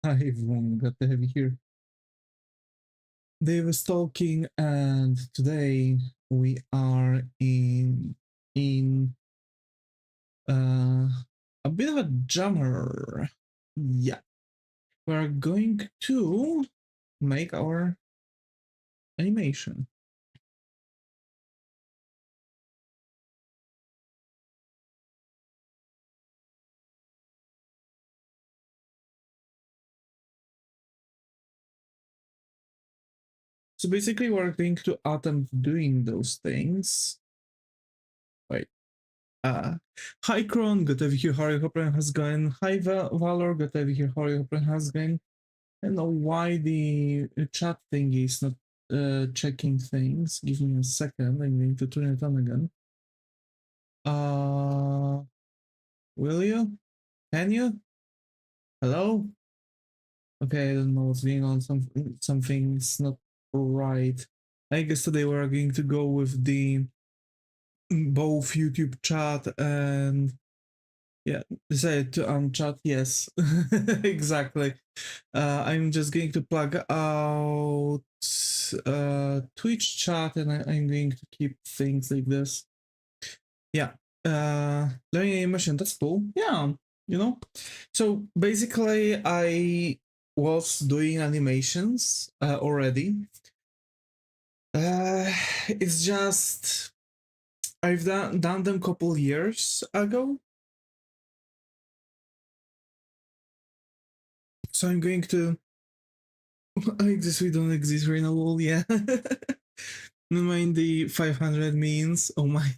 Hi everyone, glad to have you here. Davis talking, and today we are in a bit of a jammer. Yeah, we're going to make our animation. So basically, we're going to attempt doing those things. Wait. Hi Kron, good to have you here. How your has going? Hi Valor, good to have you here. How your has going? I don't know why the chat thing is not checking things. Give me a second. I'm going to turn it on again. Will you? Can you? Hello? Okay, I don't know what's going on. Something's not right. I guess today we're going to go with the both YouTube chat and yeah, decided to unchat. Yes, exactly. I'm just going to plug out Twitch chat and I'm going to keep things like this. Yeah, learning animation, that's cool. Yeah, you know. So basically, I was doing animations already. It's just I've done them a couple years ago. So I'm going to I exist, we don't exist right now, lol, yeah. Never mind the 500 means, oh my.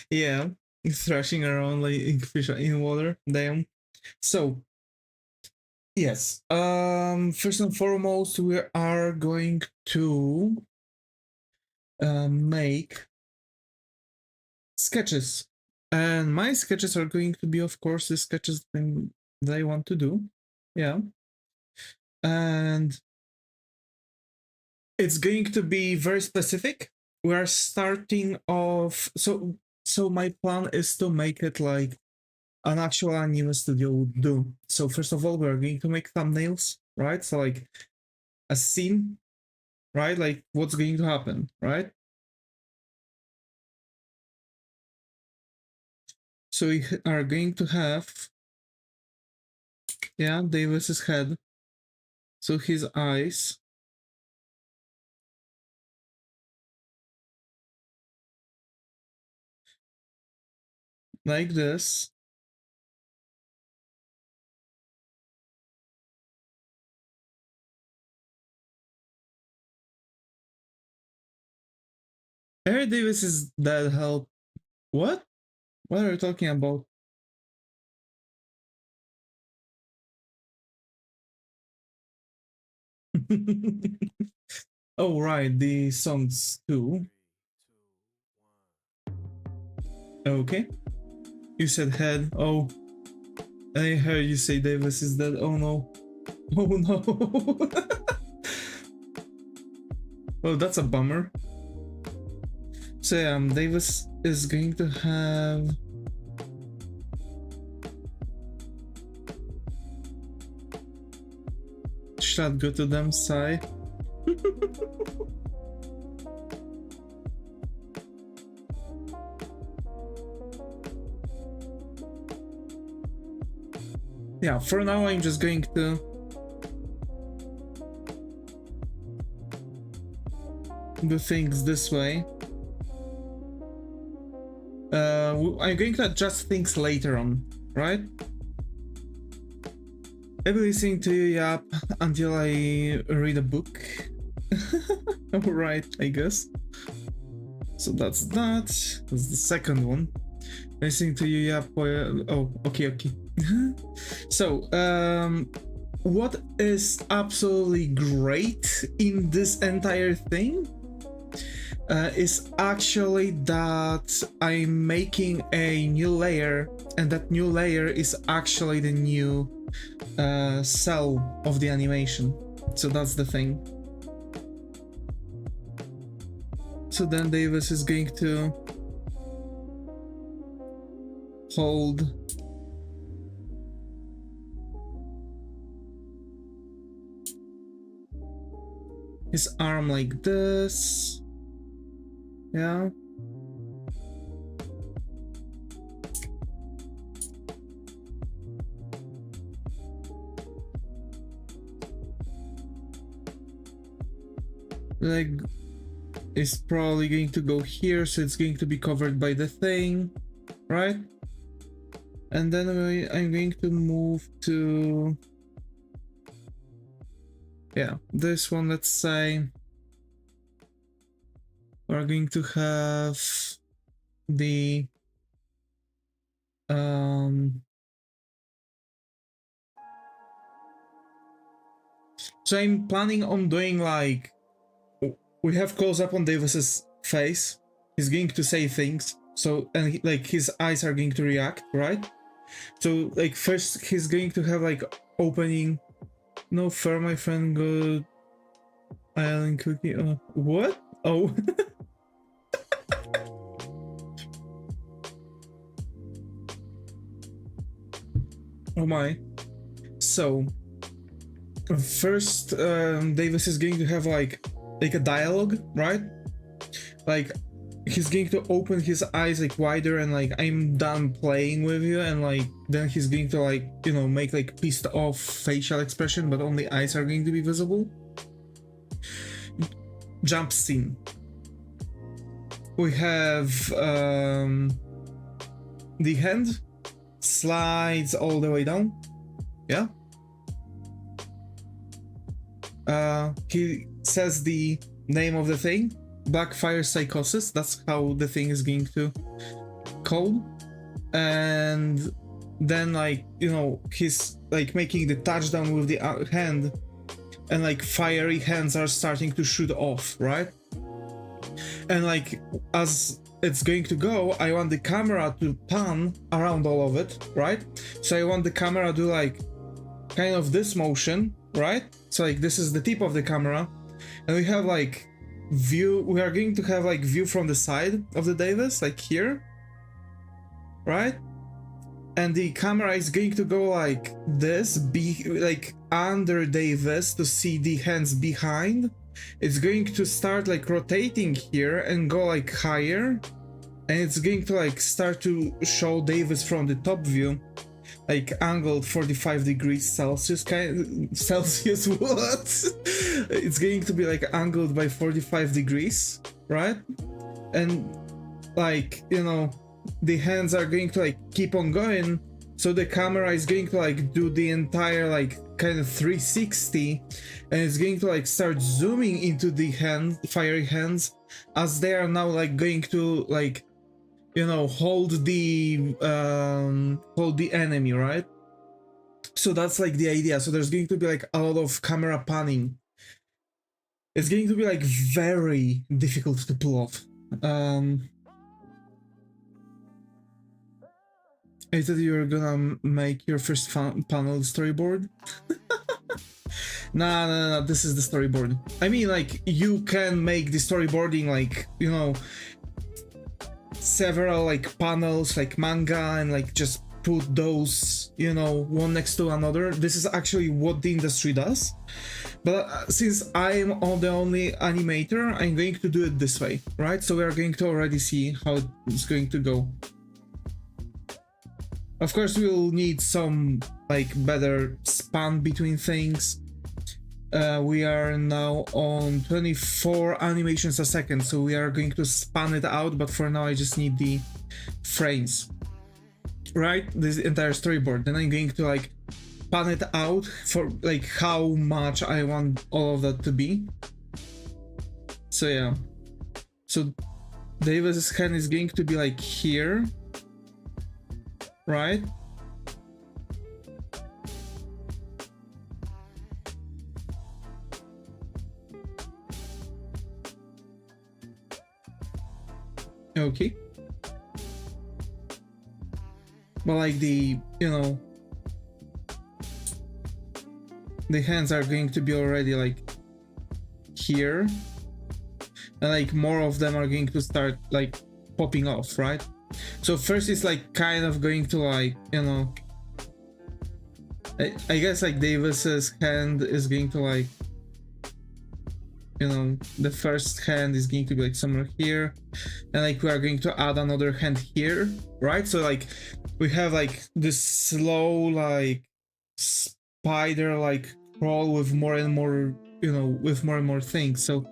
Yeah, thrashing around like fish in water, damn. So, yes, first and foremost, we are going to make sketches. And my sketches are going to be, of course, the sketches that I want to do. Yeah. And it's going to be very specific. We're starting off. So my plan is to make it like an actual anime studio would do. So first of all, we're going to make thumbnails, right? So like a scene, right? Like what's going to happen, right? So we are going to have, yeah, Davis's head. So his eyes. Like this. Harry Davis is that help. What? What are you talking about? Oh, right, the songs too. Okay. You said head. Oh. I heard you say Davis is dead. Oh no. Oh no. Oh, that's a bummer. So yeah, Davis is going to have should go to them side. Yeah, for now I'm just going to do things this way. I'm going to adjust things later on, right? I'll be listening to you, yap, until I read a book. Alright, I guess. So that's that. That's the second one. Listening to you, yap. Oh, okay. So, what is absolutely great in this entire thing is actually that I'm making a new layer, and that new layer is actually the new cell of the animation. So that's the thing. So then Davis is going to hold his arm like this. Yeah. Leg is probably going to go here, so it's going to be covered by the thing, right? And then I'm going to move to, yeah, this one. Let's say we're going to have the so I'm planning on doing like, we have close up on Davis's face. He's going to say things, so, and he, like, his eyes are going to react, right? So like first he's going to have like opening, no fur, my friend, good island cookie. Oh, what? Oh. Oh my. So first Davis is going to have like a dialogue, right? Like he's going to open his eyes like wider and like, I'm done playing with you, and like then he's going to like, you know, make like pissed off facial expression, but only eyes are going to be visible. Jump scene. We have the hand slides all the way down. Yeah. He says the name of the thing, Blackfire Psychosis. That's how the thing is going to code. And then like, you know, he's like making the touchdown with the hand, and like fiery hands are starting to shoot off, right? And like as it's going to go, I want the camera to pan around all of it, right? So I want the camera to like kind of this motion, right? So like this is the tip of the camera, and we have like view, we are going to have like view from the side of the Davis, like here, right? And the camera is going to go like this, be like under Davis to see the hands behind. It's going to start like rotating here and go like higher, and it's going to like start to show Davis from the top view, like angled 45 degrees Celsius, Celsius, what? It's going to be like angled by 45 degrees, right? And like, you know, the hands are going to like keep on going, so the camera is going to like do the entire like kind of 360, and it's going to like start zooming into the fiery hands as they are now like going to like, you know, hold the enemy, right? So that's like the idea. So there's going to be like a lot of camera panning. It's going to be like very difficult to pull off. I thought you were gonna make your first panel storyboard. Nah, this is the storyboard. I mean, like, you can make the storyboarding like, you know, several like panels like manga, and like just put those, you know, one next to another. This is actually what the industry does, but since I'm the only animator, I'm going to do it this way, right? So we are going to already see how it's going to go. Of course, we'll need some like better span between things. We are now on 24 animations a second, so we are going to span it out, but for now I just need the frames, right? This entire storyboard. Then I'm going to like pan it out for like how much I want all of that to be. So yeah, so Davis's hand is going to be like here, right? Okay. But like the, you know, the hands are going to be already like here, and like more of them are going to start like popping off, right? So first it's like kind of going to like, you know, I guess like Davis's hand is going to like you know, the first hand is going to be like somewhere here, and like we are going to add another hand here, right? So like we have like this slow like spider like crawl with more and more, you know, with more and more things. So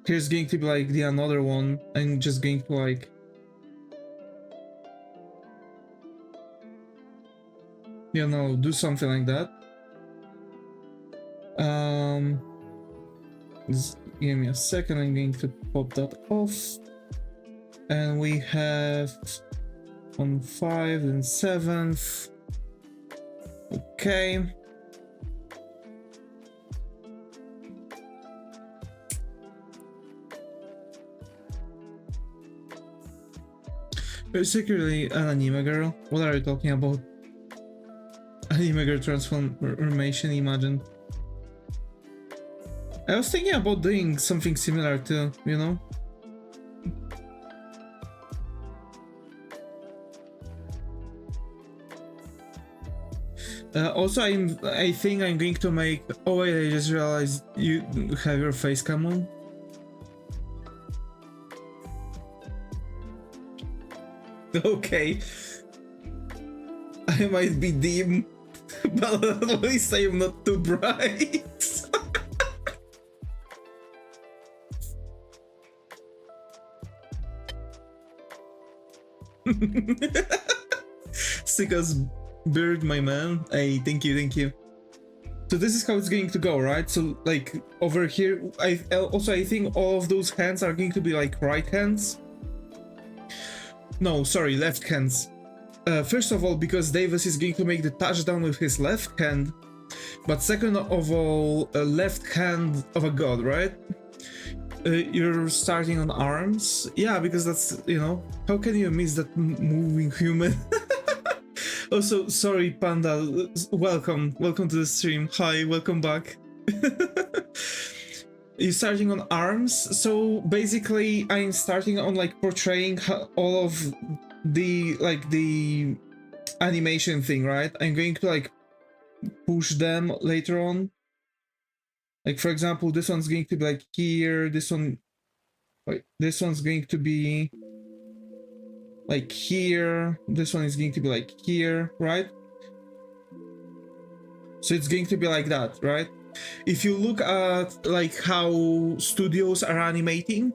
here's going to be like the another one. I'm just going to like, you know, do something like that. Just give me a second, I'm going to pop that off. And we have on 5 and 7th. Okay. You're secretly an anime girl? What are you talking about? Anime girl transformation, imagine. I was thinking about doing something similar too, you know? Also, I think I'm going to make... Oh wait, I just realized you have your face cam on. Okay. I might be dim, but at least I am not too bright. Sick as bird, my man. Hey, thank you, thank you. So this is how it's going to go, right? So like over here, I think all of those hands are going to be like right hands. No, sorry, left hands. First of all, because Devis is going to make the touchdown with his left hand, but second of all, left hand of a god, right? You're starting on arms? Yeah, because that's, you know, how can you miss that moving human? Also, sorry, Panda, welcome to the stream. Hi, welcome back. You're starting on arms, so basically I'm starting on like portraying all of the like the animation thing, right? I'm going to like push them later on. Like for example, this one's going to be like here, this one, wait, this one's going to be like here, this one is going to be like here, right? So it's going to be like that, right? If you look at like how studios are animating,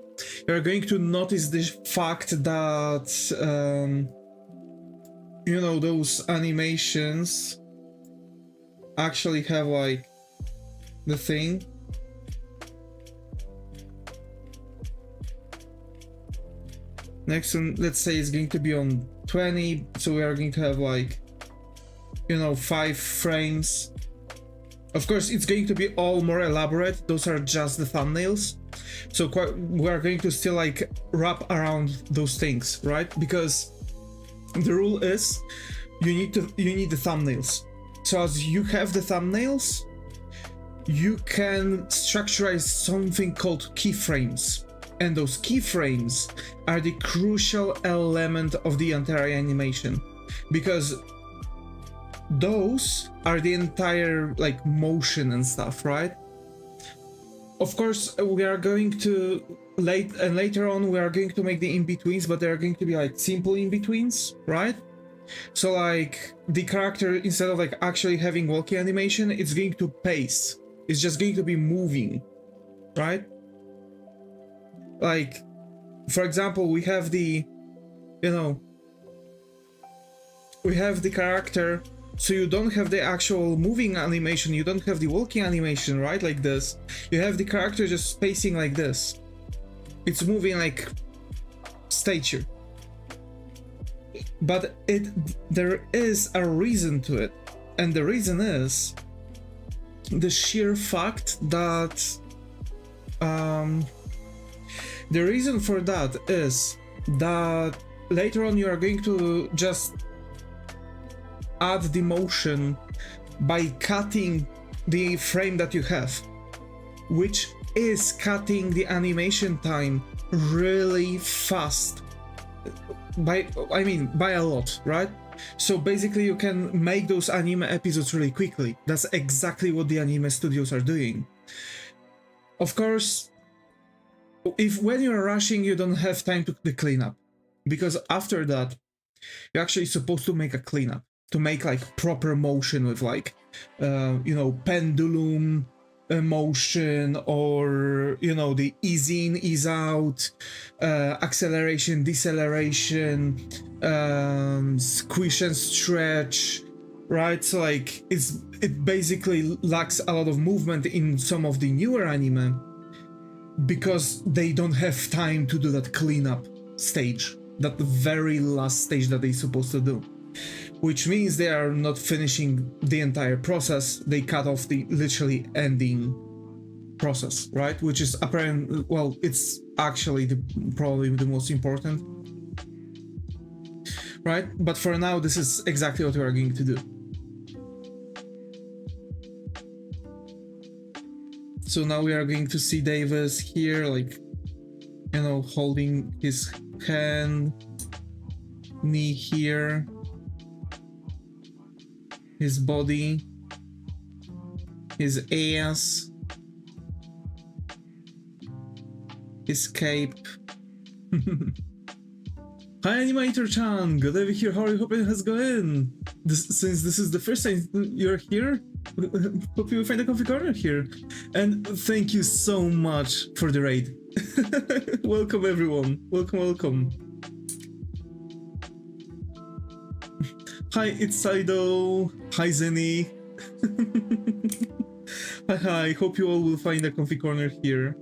you're going to notice the fact that you know, those animations actually have like the thing. Next one, let's say, is going to be on 20, so we are going to have like, you know, 5 frames. Of course, it's going to be all more elaborate. Those are just the thumbnails. So we are going to still like wrap around those things, right? Because the rule is you need the thumbnails. So as you have the thumbnails, you can structurize something called keyframes. And those keyframes are the crucial element of the entire animation, because those are the entire like motion and stuff, right? Of course, we are going to later on we are going to make the in-betweens, but they are going to be like simple in-betweens, right? So like the character, instead of like actually having walking animation, it's going to pace. It's just going to be moving, right? Like, for example, we have the, you know, we have the character, so you don't have the actual moving animation, you don't have the walking animation, right? Like this. You have the character just spacing like this. It's moving like stature. But there is a reason to it. And the reason is the sheer fact that the reason for that is that later on you are going to just add the motion by cutting the frame that you have, which is cutting the animation time really fast. By a lot, right? So basically you can make those anime episodes really quickly. That's exactly what the anime studios are doing. of course, if when you're rushing, you don't have time to the cleanup, because after that, you're actually supposed to make a cleanup, to make like proper motion with like, you know, pendulum motion, or, you know, the ease in, ease out, acceleration, deceleration, squish and stretch, right? So like it basically lacks a lot of movement in some of the newer anime because they don't have time to do that cleanup stage, that very last stage that they're supposed to do, which means they are not finishing the entire process. They cut off the literally ending process, right? Which is apparent. Well, it's actually probably the most important, right? But for now, this is exactly what we are going to do. So now we are going to see Devis here, like, you know, holding his hand, knee here, his body, his ass, his cape. Hi Animator-chan, good to be here, how are you, hope it has going? Since this is the first time you're here, hope you find a comfy corner here. And thank you so much for the raid. Welcome everyone, welcome. Hi, it's Saido. Hi, Zenny. Hi, hope you all will find a comfy corner here.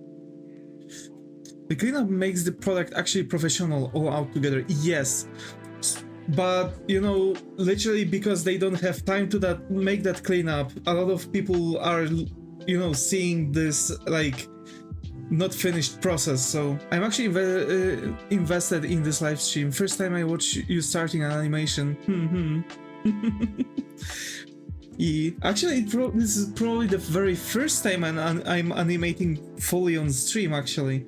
The cleanup makes the product actually professional all out together. Yes, but you know, literally because they don't have time to make that cleanup, a lot of people are, you know, seeing this like not finished process. So I'm actually invested in this live stream. First time I watch you starting an animation. Yeah. Actually, this is probably the very first time I'm animating fully on stream. Actually,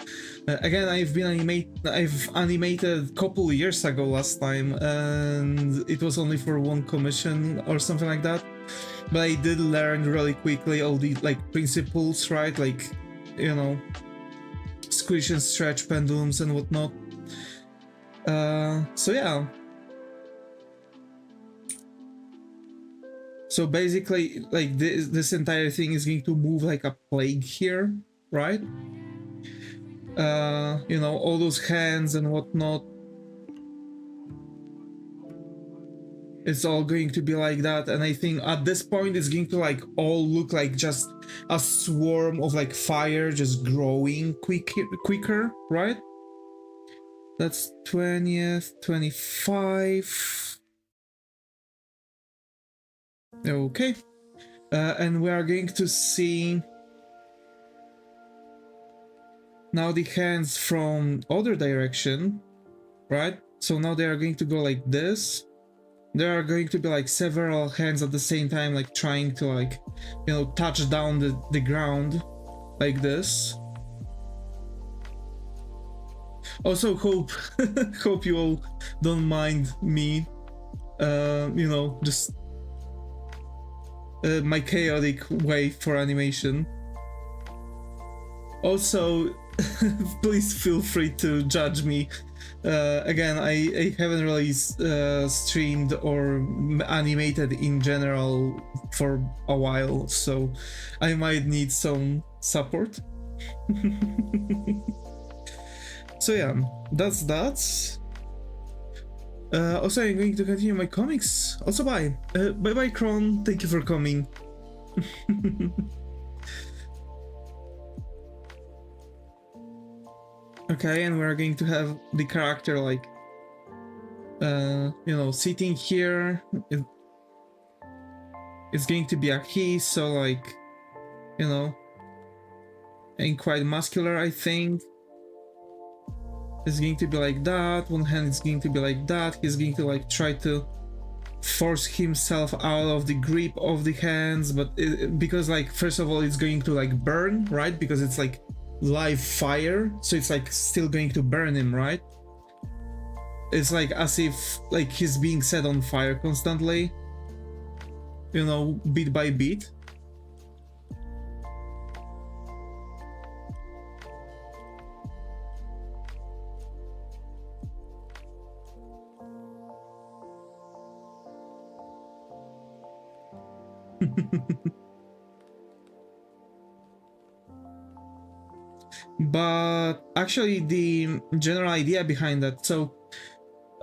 again, I've animated a couple years ago last time, and it was only for one commission or something like that. But I did learn really quickly all the like principles, right? Like, you know, squish and stretch pendulums and whatnot. So yeah. So basically, like this entire thing is going to move like a plague here, right? You know, all those hands and whatnot. It's all going to be like that, and I think at this point it's going to like all look like just a swarm of like fire just growing quicker, right? That's 20th, 25. Okay, and we are going to see now the hands from other direction, right? So now they are going to go like this. There are going to be like several hands at the same time, like trying to like, you know, touch down the ground like this. Also hope hope you all don't mind me, you know, just my chaotic way for animation. Also, please feel free to judge me. Again, I haven't really streamed or animated in general for a while, so I might need some support. So yeah, that's that. Also, I'm going to continue my comics. Also, bye. Bye-bye, Kron. Thank you for coming. Okay, and we're going to have the character like, you know, sitting here. It's going to be a he, so like, you know, and quite muscular, I think. It's going to be like that. One hand is going to be like that. He's going to like try to force himself out of the grip of the hands, but because like first of all it's going to like burn, right? Because it's like live fire, so it's like still going to burn him, right? It's like as if like he's being set on fire constantly, you know, bit by bit. But actually, the general idea behind that. So,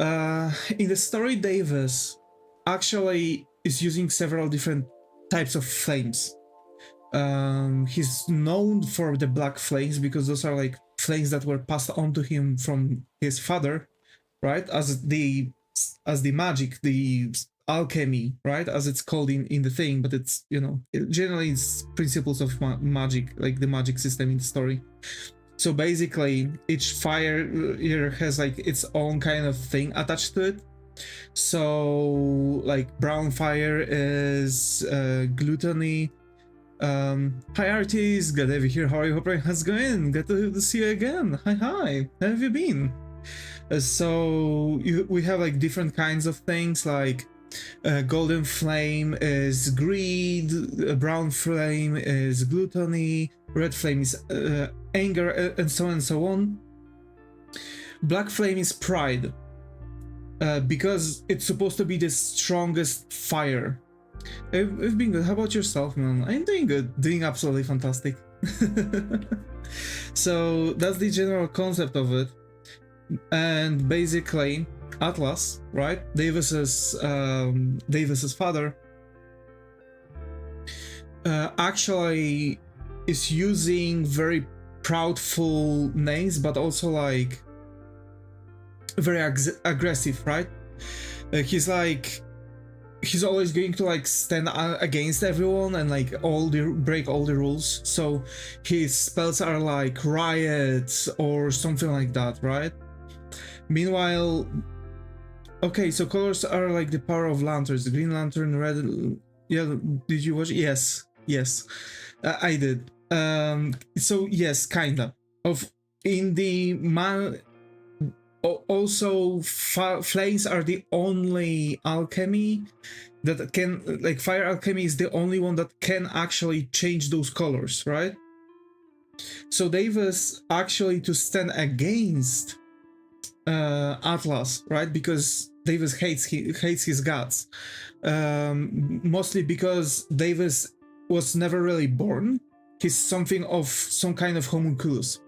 in the story, Davis actually is using several different types of flames. He's known for the black flames because those are like flames that were passed on to him from his father, right? As the magic, the alchemy, right? As it's called in the thing, but it's, you know, generally it's principles of magic, like the magic system in the story. So basically, each fire here has like its own kind of thing attached to it. So like brown fire is gluttony. Hi artists, glad to have you here. How are you? Hope how's it going? Good to see you again. Hi, how have you been? So we have like different kinds of things, like golden flame is greed, brown flame is gluttony, red flame is anger, and so on and so on. Black flame is pride, because it's supposed to be the strongest fire. I've been good. How about yourself, man? I'm doing good, doing absolutely fantastic. So that's the general concept of it. And basically, Atlas, right? Davis's father, actually is using very proudful names, but also like very aggressive, right? He's always going to like stand against everyone and like break all the rules. So his spells are like riots or something like that, right? Meanwhile, okay, so colors are like the power of lanterns. The Green Lantern, red. Yeah, did you watch? Yes, I did. So yes, kinda of in the also flames are the only alchemy that can, like, fire alchemy is the only one that can actually change those colors, right? So Davis actually to stand against Atlas, right? Because Davis hates his gods, mostly because Davis was never really born. He's something of some kind of homunculus.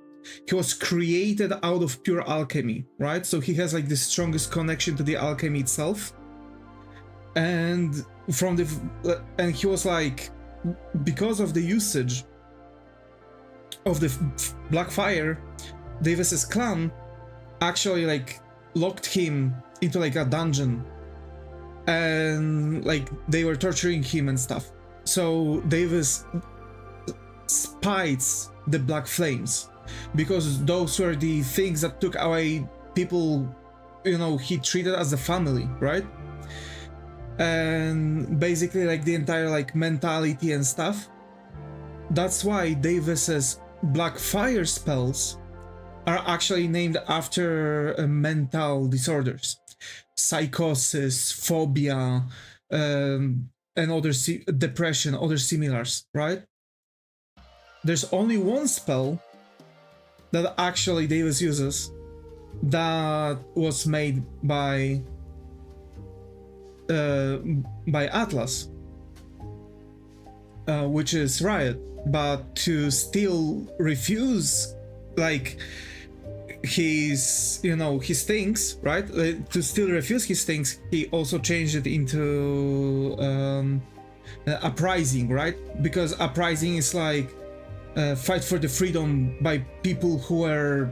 He was created out of pure alchemy, right? So he has like the strongest connection to the alchemy itself, and he was like, because of the usage of the black fire, Davis's clan actually like locked him into like a dungeon, and like they were torturing him and stuff. So Davis spites the black flames because those were the things that took away people, you know, he treated as a family, right? And basically like the entire like mentality and stuff. That's why Davis's black fire spells are actually named after mental disorders, psychosis, phobia, and other depression, other similars, right? There's only one spell that actually Davis uses that was made by Atlas, which is Riot, but to still refuse like his things, right? To still refuse his things, he also changed it into uprising, right? Because uprising is like fight for the freedom by people who are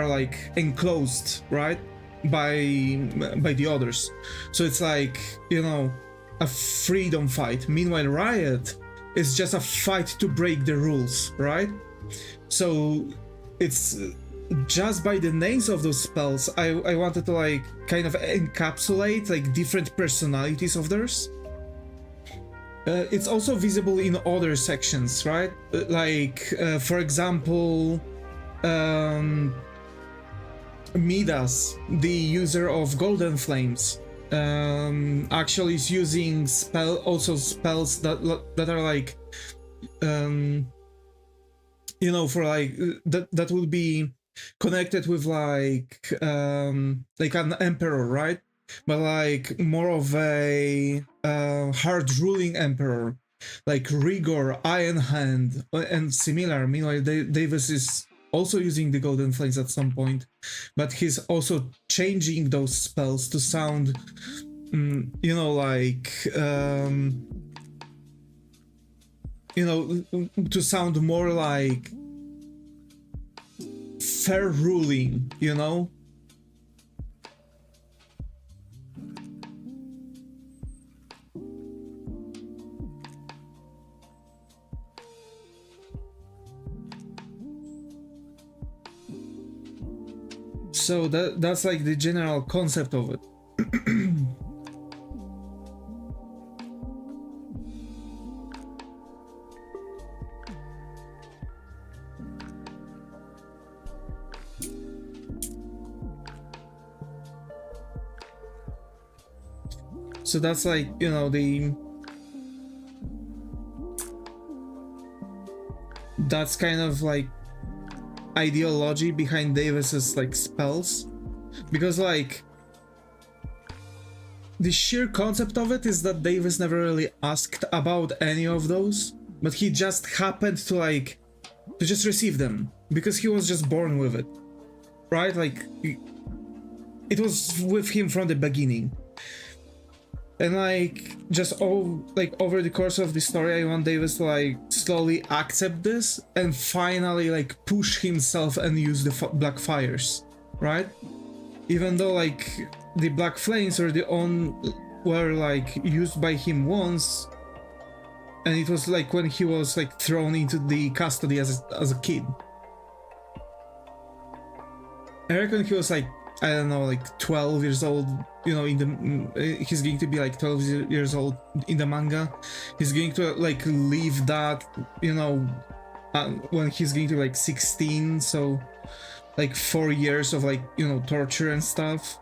like enclosed, right, by the others. So it's like, you know, a freedom fight. Meanwhile, Riot is just a fight to break the rules, right? So it's just by the names of those spells, I wanted to like kind of encapsulate like different personalities of theirs. It's also visible in other sections, right? Like, for example, Midas, the user of Golden Flames, actually is using spells that are like, you know, for like that will be connected with like an emperor, right? but like more of a hard ruling emperor, like rigor, iron hand, and similar. Meanwhile, Davis is also using the golden flames at some point, but he's also changing those spells to sound, you know, like you know, to sound more like fair ruling, you know. So that's like the general concept of it. So that's like, you know, that's kind of like ideology behind Davis's like spells, because like the sheer concept of it is that Davis never really asked about any of those, but he just happened to like to just receive them because he was just born with it, right? Like it was with him from the beginning. And like just all like over the course of the story, I want Davis to like slowly accept this and finally like push himself and use the black fires, right? Even though like the black flames were like used by him once, and it was like when he was like thrown into the custody as a kid. I reckon he was like, I don't know, like 12 years old, you know, he's going to be like 12 years old in the manga. He's going to like leave that, you know, when he's going to like 16, so like 4 years of like, you know, torture and stuff.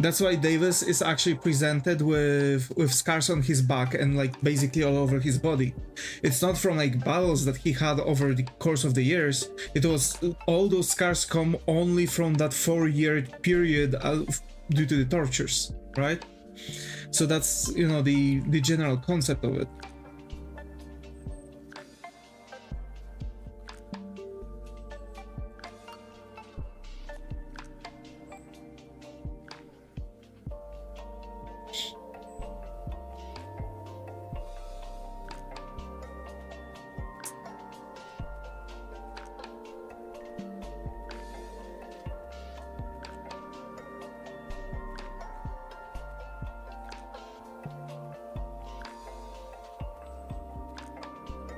That's why Davis is actually presented with scars on his back and like basically all over his body. It's not from like battles that he had over the course of the years. It was all those scars come only from that 4-year period due to the tortures, right? So that's, you know, the general concept of it.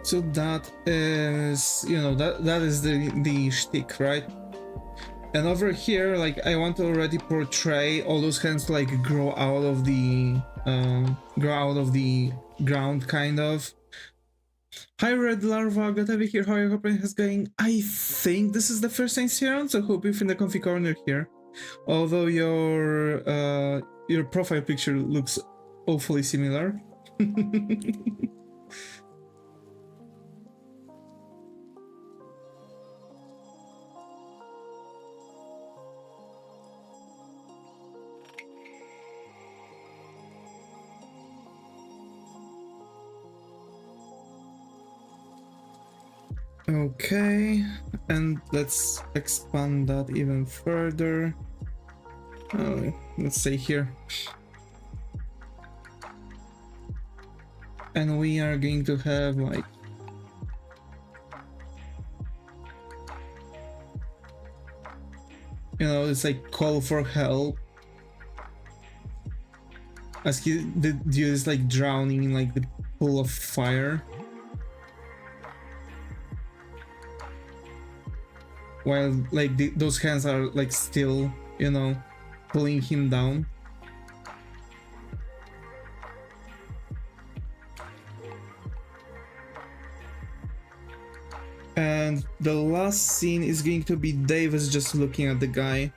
So that is, you know, that is the shtick, right? And over here, like, I want to already portray all those hands like grow out of the ground, kind of. Hi, Red Larva, got over here. How are you hoping it's going? I think this is the first time here, so hope you find the comfy corner here. Although your profile picture looks awfully similar. Okay, and let's expand that even further. Let's say here. And we are going to have like it's like call for help, as the dude is like drowning in like the pool of fire, while like those hands are like still, pulling him down. And the last scene is going to be Davis just looking at the guy.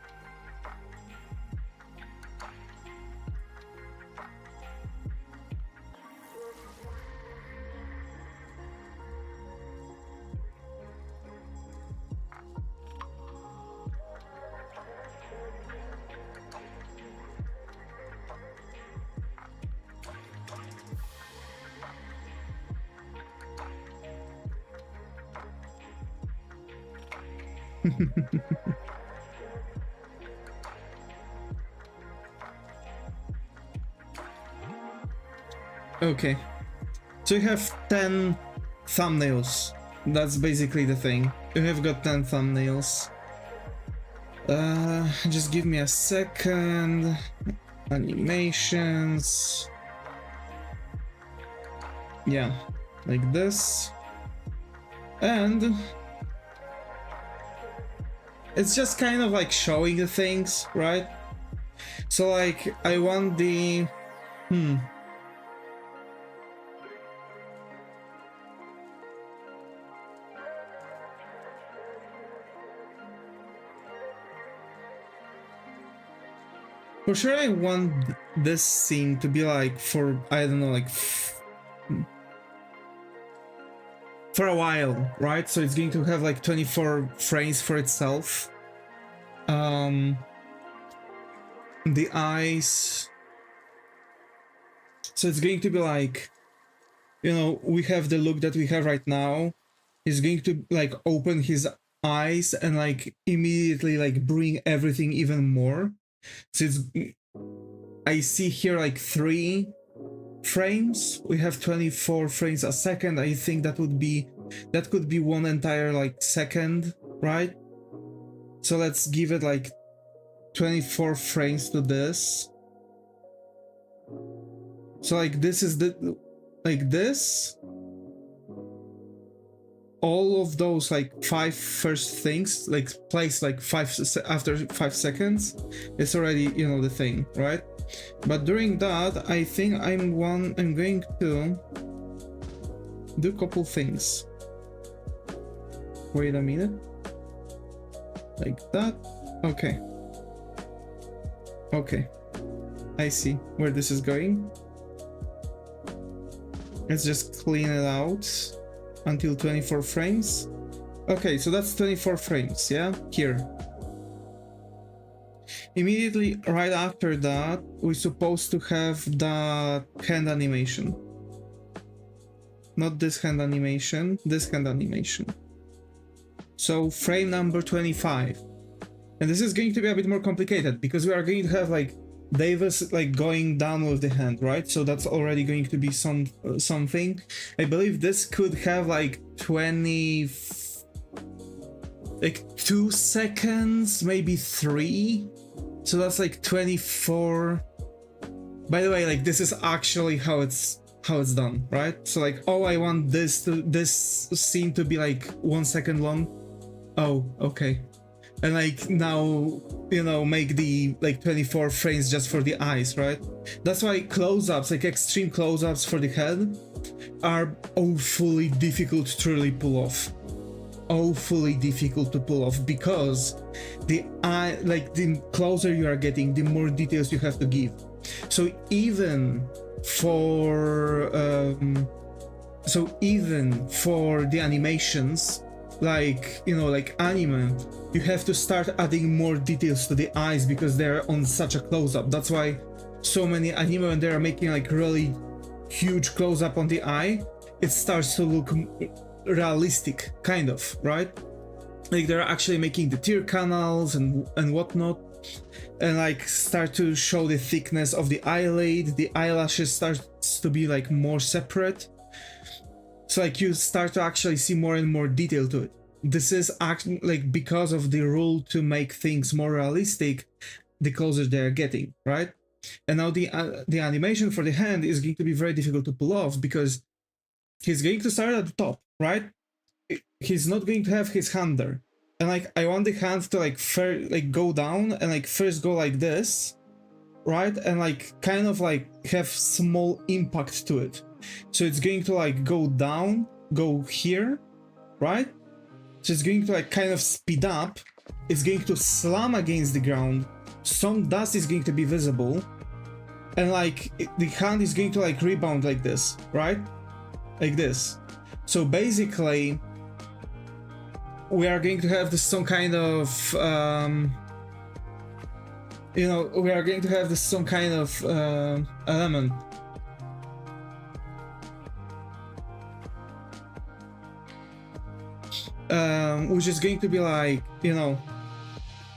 Okay, so you have 10 thumbnails. That's basically the thing. You have got 10 thumbnails. Just give me a second. Animations. Yeah, like this. And it's just kind of like showing the things, right? So like I want the for sure I want this scene to be like for, I don't know, like for a while, right? So it's going to have like 24 frames for itself. The eyes. So it's going to be like, you know, we have the look that we have right now. He's going to like open his eyes and like immediately like bring everything even more. So it's, I see here like 3 frames. We have 24 frames a second. I think that could be one entire like second, right? So let's give it like 24 frames to this. So like this is the, like this, all of those like 5 first things like placed like after 5 seconds, it's already, you know, the thing, right? But during that, I think I'm going to do a couple things. Wait a minute. Like that. Okay. Okay. I see where this is going. Let's just clean it out until 24 frames. Okay, so that's 24 frames, yeah? Here. Immediately right after that, we're supposed to have the hand animation. Not this hand animation, this hand animation. So frame number 25. And this is going to be a bit more complicated because we are going to have like Devis like going down with the hand, right? So that's already going to be something. I believe this could have like 2 seconds, maybe 3. So that's like 24. By the way, like this is actually how it's done, right? So like, oh, I want this scene to be like 1 second long. Oh, okay. And like now, you know, make the like 24 frames just for the eyes, right? That's why close-ups, like extreme close-ups for the head, are awfully difficult to really pull off. Awfully difficult to pull off because the eye, like the closer you are getting, the more details you have to give. So even for the animations, like, you know, like anime, you have to start adding more details to the eyes because they're on such a close-up. That's why so many anime, when they're making like really huge close-up on the eye, it starts to look realistic, kind of, right? Like they're actually making the tear canals and whatnot, and like start to show the thickness of the eyelid. The eyelashes starts to be like more separate. So like you start to actually see more and more detail to it. This is actually like because of the rule to make things more realistic, the closer they're getting, right? And now the animation for the hand is going to be very difficult to pull off because he's going to start at the top, right? He's not going to have his hand there. And like I want the hand to like go down and like first go like this, right? And like kind of like have small impact to it. So it's going to like go down, go here, right? So it's going to like kind of speed up. It's going to slam against the ground. Some dust is going to be visible. And like the hand is going to like rebound like this, right? Like this. So basically, we are going to have this some kind of, you know, we are going to have this some kind of element. which is going to be like, you know,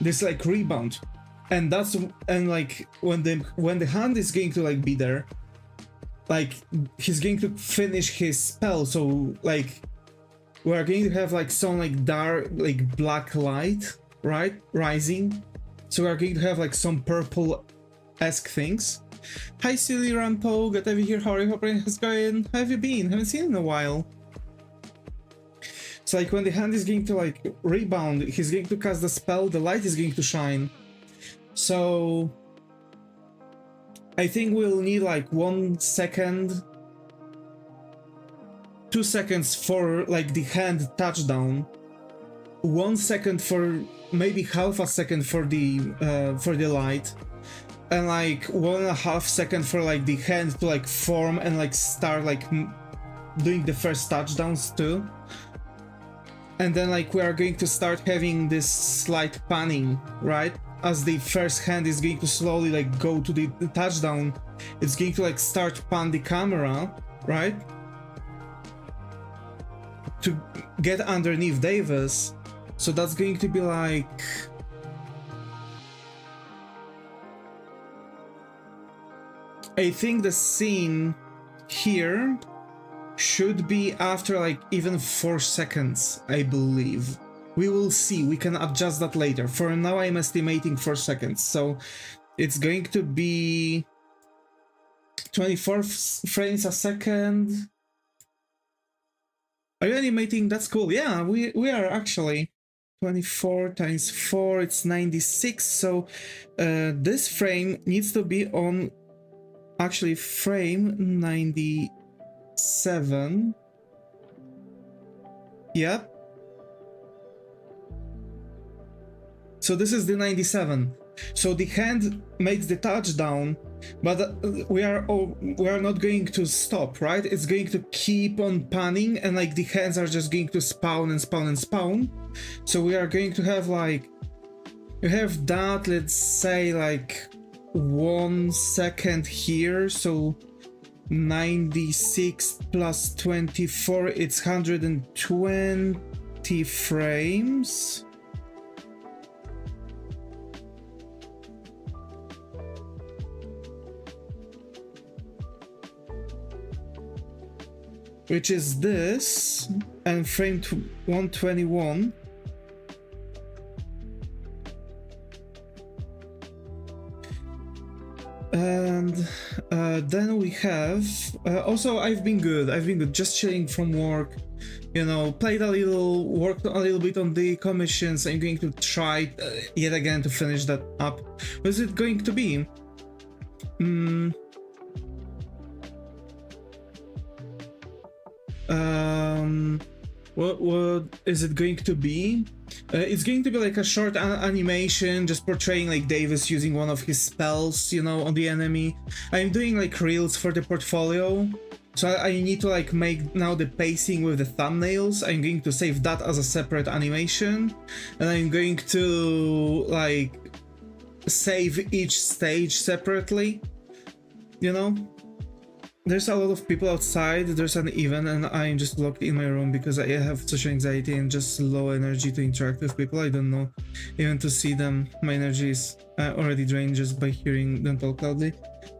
this like rebound, and like when the hand is going to like be there, like he's going to finish his spell, so like we're going to have like some like dark like black light, right, rising, so we're going to have like some purple-esque things. Hi silly Rampo, good to have you here. How are you? Hope it's going. How have you been? Haven't seen you in a while. So like when the hand is going to like rebound, he's going to cast the spell, the light is going to shine. So I think we'll need like 1 second, 2 seconds for like the hand touchdown, 1 second for maybe half a second for the light, and like 1.5 seconds for like the hand to like form and like start like doing the first touchdowns too. And then like we are going to start having this slight panning, right? As the first hand is going to slowly like go to the touchdown, it's going to like start pan the camera, right? To get underneath Devis. So that's going to be like... I think the scene here should be after like even 4 seconds, I believe. We will see, we can adjust that later. For now I'm estimating 4 seconds, so it's going to be 24 frames a second. Are you animating? That's cool. Yeah, we are actually. 24 times 4, it's 96, so this frame needs to be on actually frame 97. Yep. So this is the 97. So the hand makes the touchdown, but we are not going to stop, right? It's going to keep on panning, and like the hands are just going to spawn and spawn and spawn. So we are going to have like, you have that, let's say like 1 second here, so 96 plus 24, it's 120 frames. Which is this, and frame to 121. And then we have also I've been good, just chilling from work, you know, played a little, worked a little bit on the commissions. I'm going to try yet again to finish that up. What is it going to be? What is it going to be? It's going to be like a short animation, just portraying like Devis using one of his spells, you know, on the enemy. I'm doing like reels for the portfolio, so I need to like make now the pacing with the thumbnails. I'm going to save that as a separate animation, and I'm going to like save each stage separately, you know. There's a lot of people outside, there's an event, and I'm just locked in my room because I have social anxiety and just low energy to interact with people. I don't know, even to see them. My energy is already drained just by hearing them talk loudly.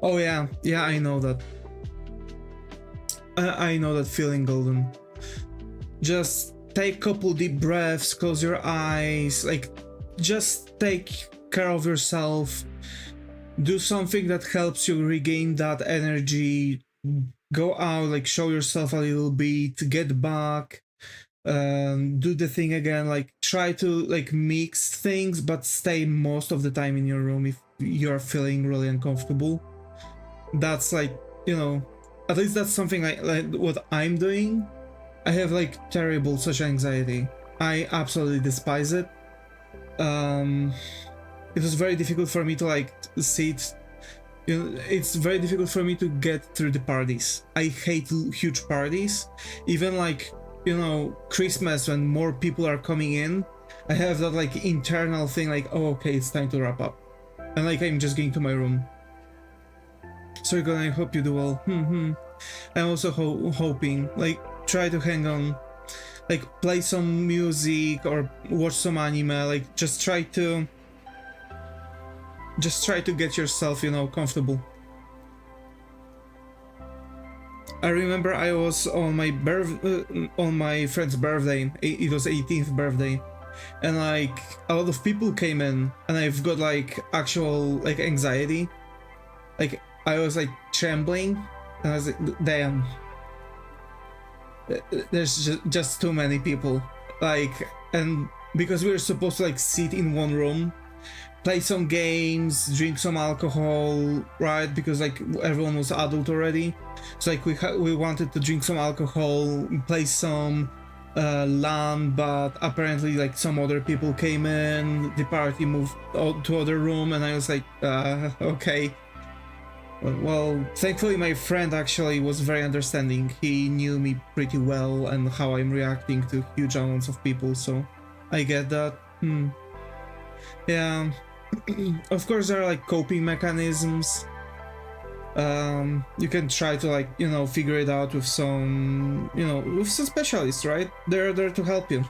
Oh yeah, I know that. I know that feeling, Golden. Just take a couple deep breaths, close your eyes, like just take care of yourself. Do something that helps you regain that energy. Go out, like show yourself a little bit, get back, do the thing again, like try to like mix things, but stay most of the time in your room if you're feeling really uncomfortable. That's like, you know, at least that's something like what I'm doing. I have like terrible social anxiety. I absolutely despise it. It was very difficult for me to like sit. You know, it's very difficult for me to get through the parties. I hate huge parties. Even like, you know, Christmas when more people are coming in, I have that like internal thing like, oh okay, it's time to wrap up. And like I'm just going to my room. So I hope you do well. I'm also hoping, like, try to hang on. like play some music or watch some anime, like just try to get yourself, you know, comfortable. I remember I was on my on my friend's birthday. It was 18th birthday, and like a lot of people came in, and I've got like actual like anxiety. Like I was like trembling, and I was like, damn, there's just too many people. Like, and because we were supposed to like sit in one room, play some games, drink some alcohol, right? Because like everyone was adult already, so like we wanted to drink some alcohol, play some LAN, but apparently like some other people came in, the party moved to other room, and I was like, okay. Well, thankfully my friend actually was very understanding. He knew me pretty well and how I'm reacting to huge amounts of people, so I get that. Yeah. Of course there are like coping mechanisms. You can try to like, you know, figure it out with some, you know, with some specialists, right? They're there to help you.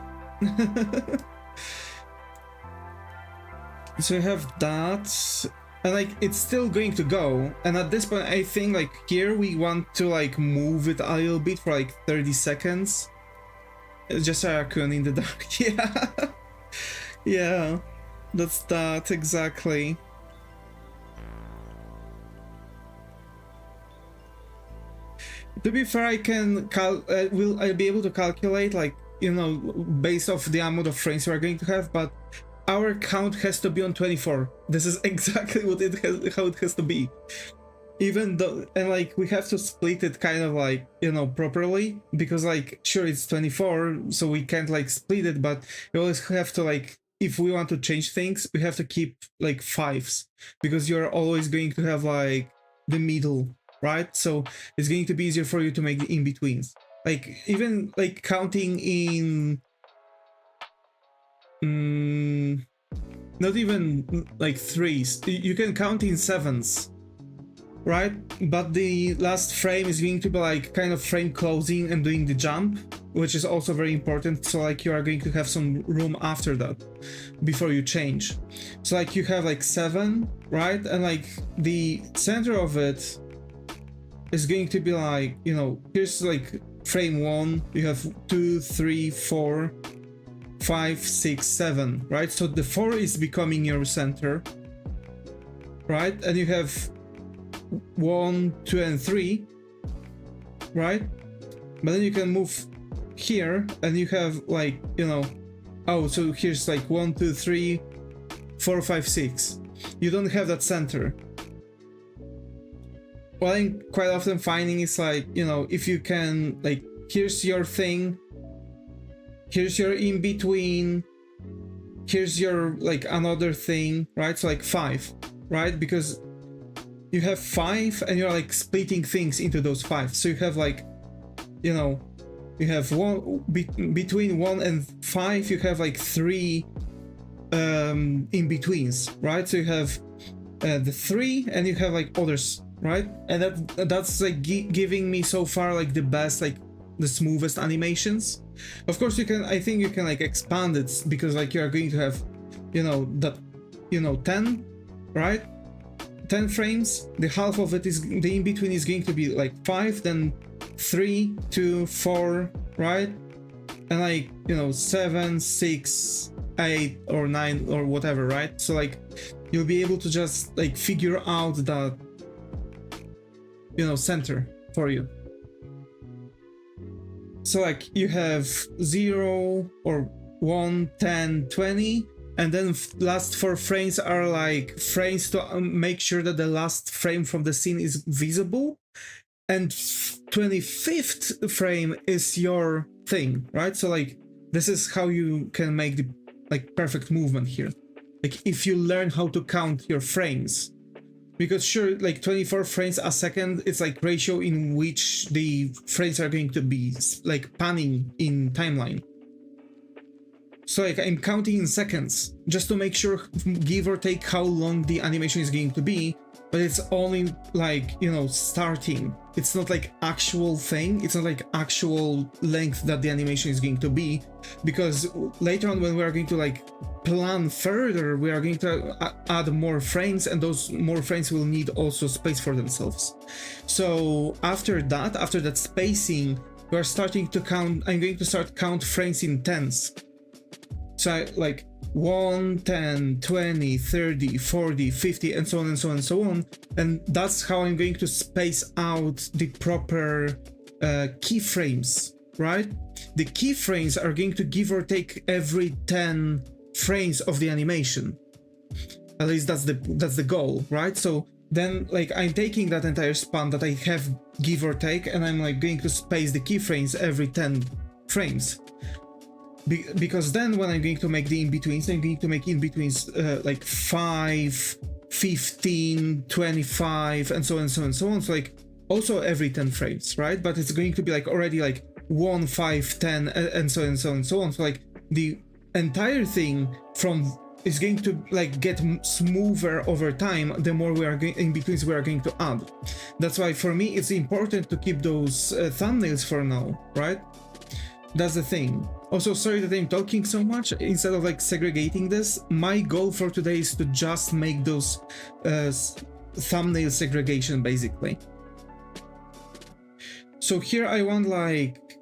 So you have that, and like it's still going to go, and at this point I think like here we want to like move it a little bit for like 30 seconds. It's just a raccoon in the dark. Yeah. Yeah, that's that exactly. To be fair, I can will I be able to calculate, like, you know, based off the amount of frames we're going to have, but our count has to be on 24. This is exactly what how it has to be. Even though, and like we have to split it kind of like, you know, properly, because like sure it's 24, so we can't like split it, but we always have to like, if we want to change things, we have to keep like 5s, because you're always going to have like the middle, right? So it's going to be easier for you to make the in-betweens. Like even like counting in not even like 3s, you can count in 7s, right? But the last frame is going to be like kind of frame closing and doing the jump, which is also very important. So like you are going to have some room after that before you change. So like you have like 7, right? And like the center of it is going to be like, you know, here's like frame 1, you have 2, 3, 4, 5, 6, 7, right? So the 4 is becoming your center, right? And you have 1, 2, and 3, right? But then you can move here, and you have like, you know, oh, so here's like 1, 2, 3, 4, 5, 6. You don't have that center. What I'm quite often finding is like, you know, if you can, like, here's your thing, here's your in between, here's your like another thing, right? So like 5, right? Because you have 5 and you're like splitting things into those 5. So you have like, you know, you have between 1 and 5, you have like 3 in betweens, right? So you have the 3 and you have like others, right? And that's like giving me so far like the best, like the smoothest animations. Of course you can, I think you can like expand it, because like you are going to have, you know, that, you know, 10, right? 10 frames, the half of it is, the in between is going to be like 5, then 3, 2, 4, right? And like, you know, 7, 6, 8 or 9 or whatever, right? So like you'll be able to just like figure out that, you know, center for you. So like you have 0 or 1, 10, 20, and then last 4 frames are like frames to make sure that the last frame from the scene is visible, and 25th frame is your thing, right? So like this is how you can make the like perfect movement here, like if you learn how to count your frames. Because sure, like 24 frames a second, it's like ratio in which the frames are going to be like panning in timeline. So like I'm counting in seconds just to make sure, give or take how long the animation is going to be, but it's only like, you know, starting. It's not like actual thing. It's not like actual length that the animation is going to be, because later on when we are going to like plan further, we are going to add more frames, and those more frames will need also space for themselves. So after that spacing, we are starting to count. I'm going to start count frames in tens. So like 1, 10, 20, 30, 40, 50, and so on and so on and so on. And that's how I'm going to space out the proper keyframes, right? The keyframes are going to give or take every 10 frames of the animation. At least that's the goal, right? So then like I'm taking that entire span that I have give or take, and I'm like going to space the keyframes every 10 frames. Because then when I'm going to make the in-betweens, I'm going to make in-betweens like 5, 15, 25, and so on and so on and so on. So like also every 10 frames, right? But it's going to be like already like 1, 5, 10, and so on and so on and so on. So like the entire thing is going to like get smoother over time the more we are in-betweens we are going to add. That's why for me it's important to keep those thumbnails for now, right? That's the thing. Also, sorry that I'm talking so much. Instead of like segregating this, my goal for today is to just make those thumbnail segregation basically. So here I want like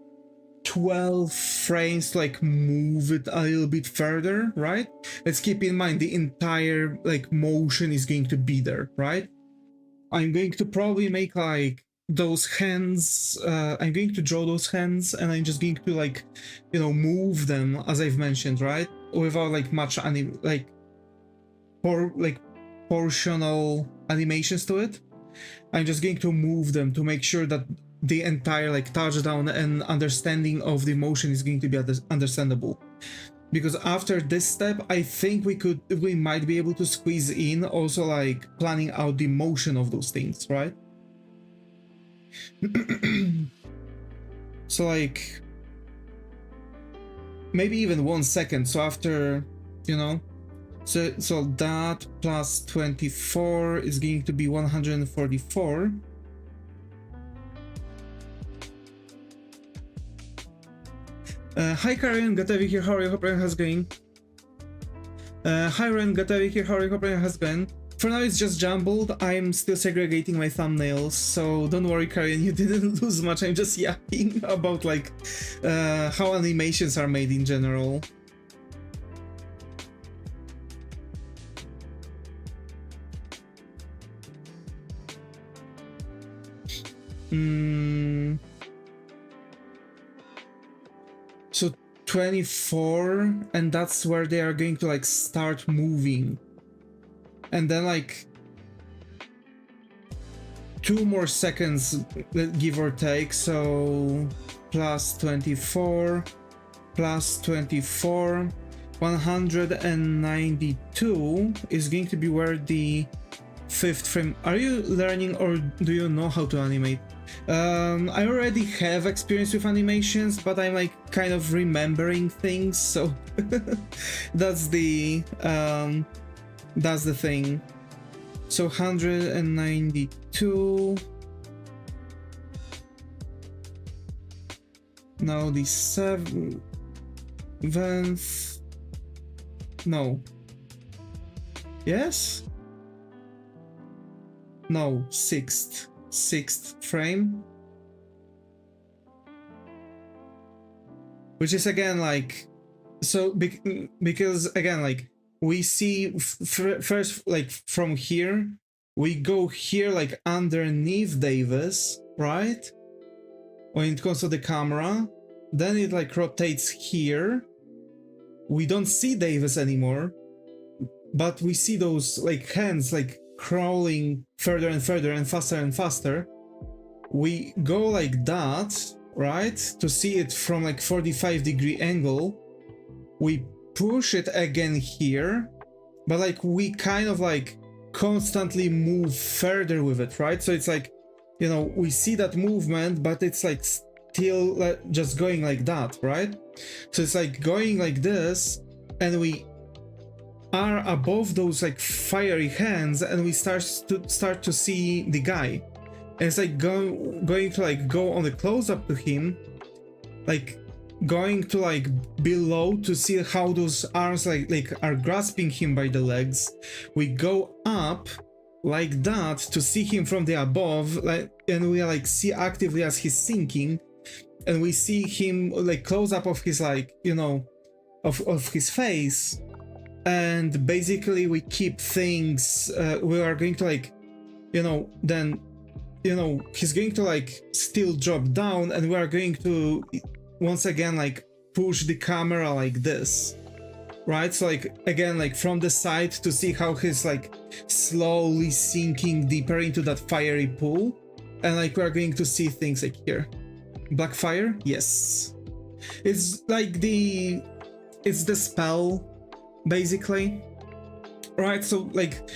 12 frames to like move it a little bit further, right? Let's keep in mind the entire like motion is going to be there, right? I'm going to probably make like those hands, I'm going to draw those hands, and I'm just going to like, you know, move them as I've mentioned, right? Without like much portional animations to it. I'm just going to move them to make sure that the entire like touchdown and understanding of the motion is going to be understandable. Because after this step, I think we might be able to squeeze in also like planning out the motion of those things, right? So like maybe even 1 second. So after, you know, so that plus 24 is going to be 144. Hi Karen, Gatavi here, how are you? Hope everyone going. Hi Ren, Gatavi here, how are you? Hope everyone going. For now it's just jumbled. I'm still segregating my thumbnails, so don't worry Karen, you didn't lose much. I'm just yapping about like how animations are made in general. So 24, and that's where they are going to like start moving. And then like 2 more seconds, give or take, so plus 24, plus 24, 192 is going to be where the 5th frame. Are you learning or do you know how to animate? I already have experience with animations, but I'm like kind of remembering things, so that's the thing. So 192. Now the 7th. No. Yes? No, 6th frame. Which is again like, so because again like we see first like from here, we go here like underneath Devis, right? When it comes to the camera, then it like rotates here. We don't see Devis anymore, but we see those like hands like crawling further and further and faster. We go like that, right? To see it from like 45-degree angle. We push it again here, but like we kind of like constantly move further with it, right? So it's like, you know, we see that movement, but it's like still like just going like that, right? So it's like going like this, and we are above those like fiery hands, and we start to see the guy. And it's like going to like go on a close up to him, like going to like below to see how those arms like are grasping him by the legs. We go up like that to see him from the above, like, and we like see actively as he's sinking, and we see him like close up of his like, you know, of his face. And basically we keep things, we are going to like, you know, then, you know, he's going to like still drop down, and we are going to once again like push the camera like this, right? So like again, like from the side to see how he's like slowly sinking deeper into that fiery pool, and like we're going to see things like here. Black fire, yes, it's like it's the spell basically, right? So like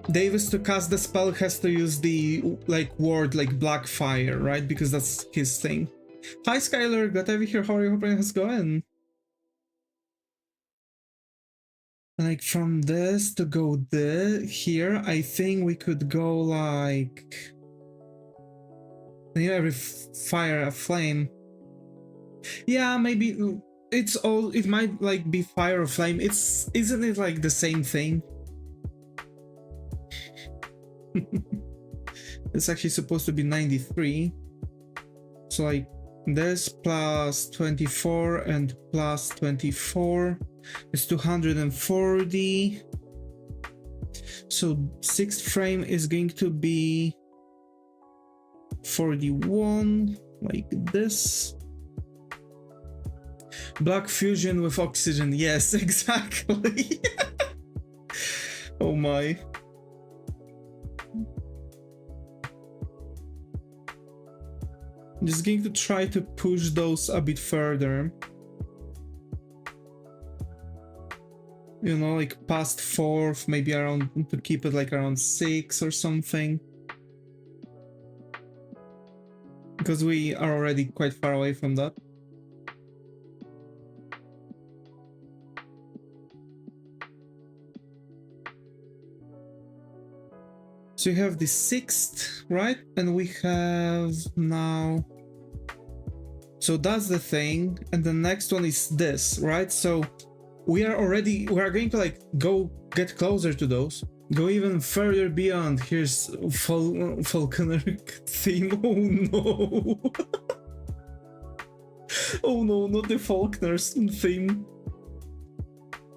Devis, to cast the spell, has to use the like word like black fire, right? Because that's his thing. Hi Skylar, glad to have you here. How are you? Hoping it's going. Like from this to go here, I think we could go like, you know, every fire a flame. Yeah, maybe it's all, it might like be fire or flame. Isn't it like the same thing? It's actually supposed to be 93. So like this plus 24 and plus 24 is 240. So 6th frame is going to be 41, like this. Black fusion with oxygen, yes, exactly. Oh my. I'm just going to try to push those a bit further. You know, like past 4th, maybe around, to keep it like around 6 or something. Because we are already quite far away from that. So you have the 6th, right? And we have now... So that's the thing. And the next one is this, right? So we are going to like go get closer to those. Go even further beyond. Here's Falconer theme. Oh no. Oh no, not the Falconer's theme.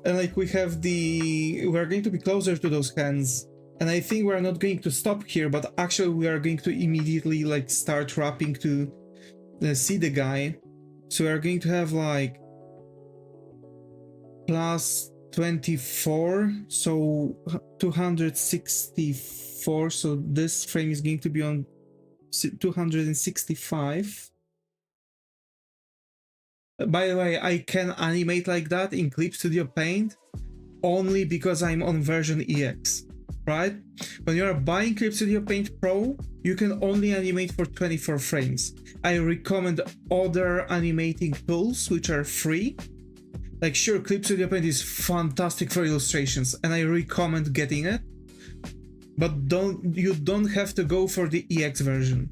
And like we are going to be closer to those hands. And I think we're not going to stop here, but actually we are going to immediately like start wrapping to see the guy. So we are going to have like plus 24, so 264. So this frame is going to be on 265. By the way, I can animate like that in Clip Studio Paint only because I'm on version EX. Right? When you're buying Clip Studio Paint Pro, you can only animate for 24 frames. I recommend other animating tools which are free. Like sure, Clip Studio Paint is fantastic for illustrations and I recommend getting it. But you don't have to go for the EX version.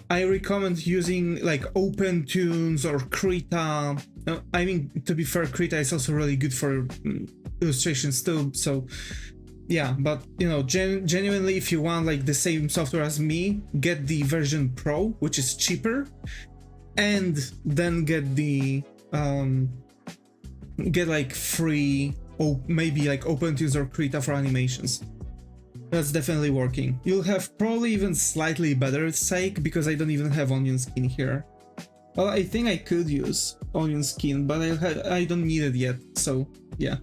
I recommend using like OpenTunes or Krita. I mean, to be fair, Krita is also really good for illustrations too, so yeah, but you know, genuinely, if you want like the same software as me, get the version Pro, which is cheaper, and then get the get like free, maybe like OpenTunes or Krita for animations. That's definitely working. You'll have probably even slightly better sake because I don't even have onion skin here. Well, I think I could use onion skin, but I don't need it yet, so yeah.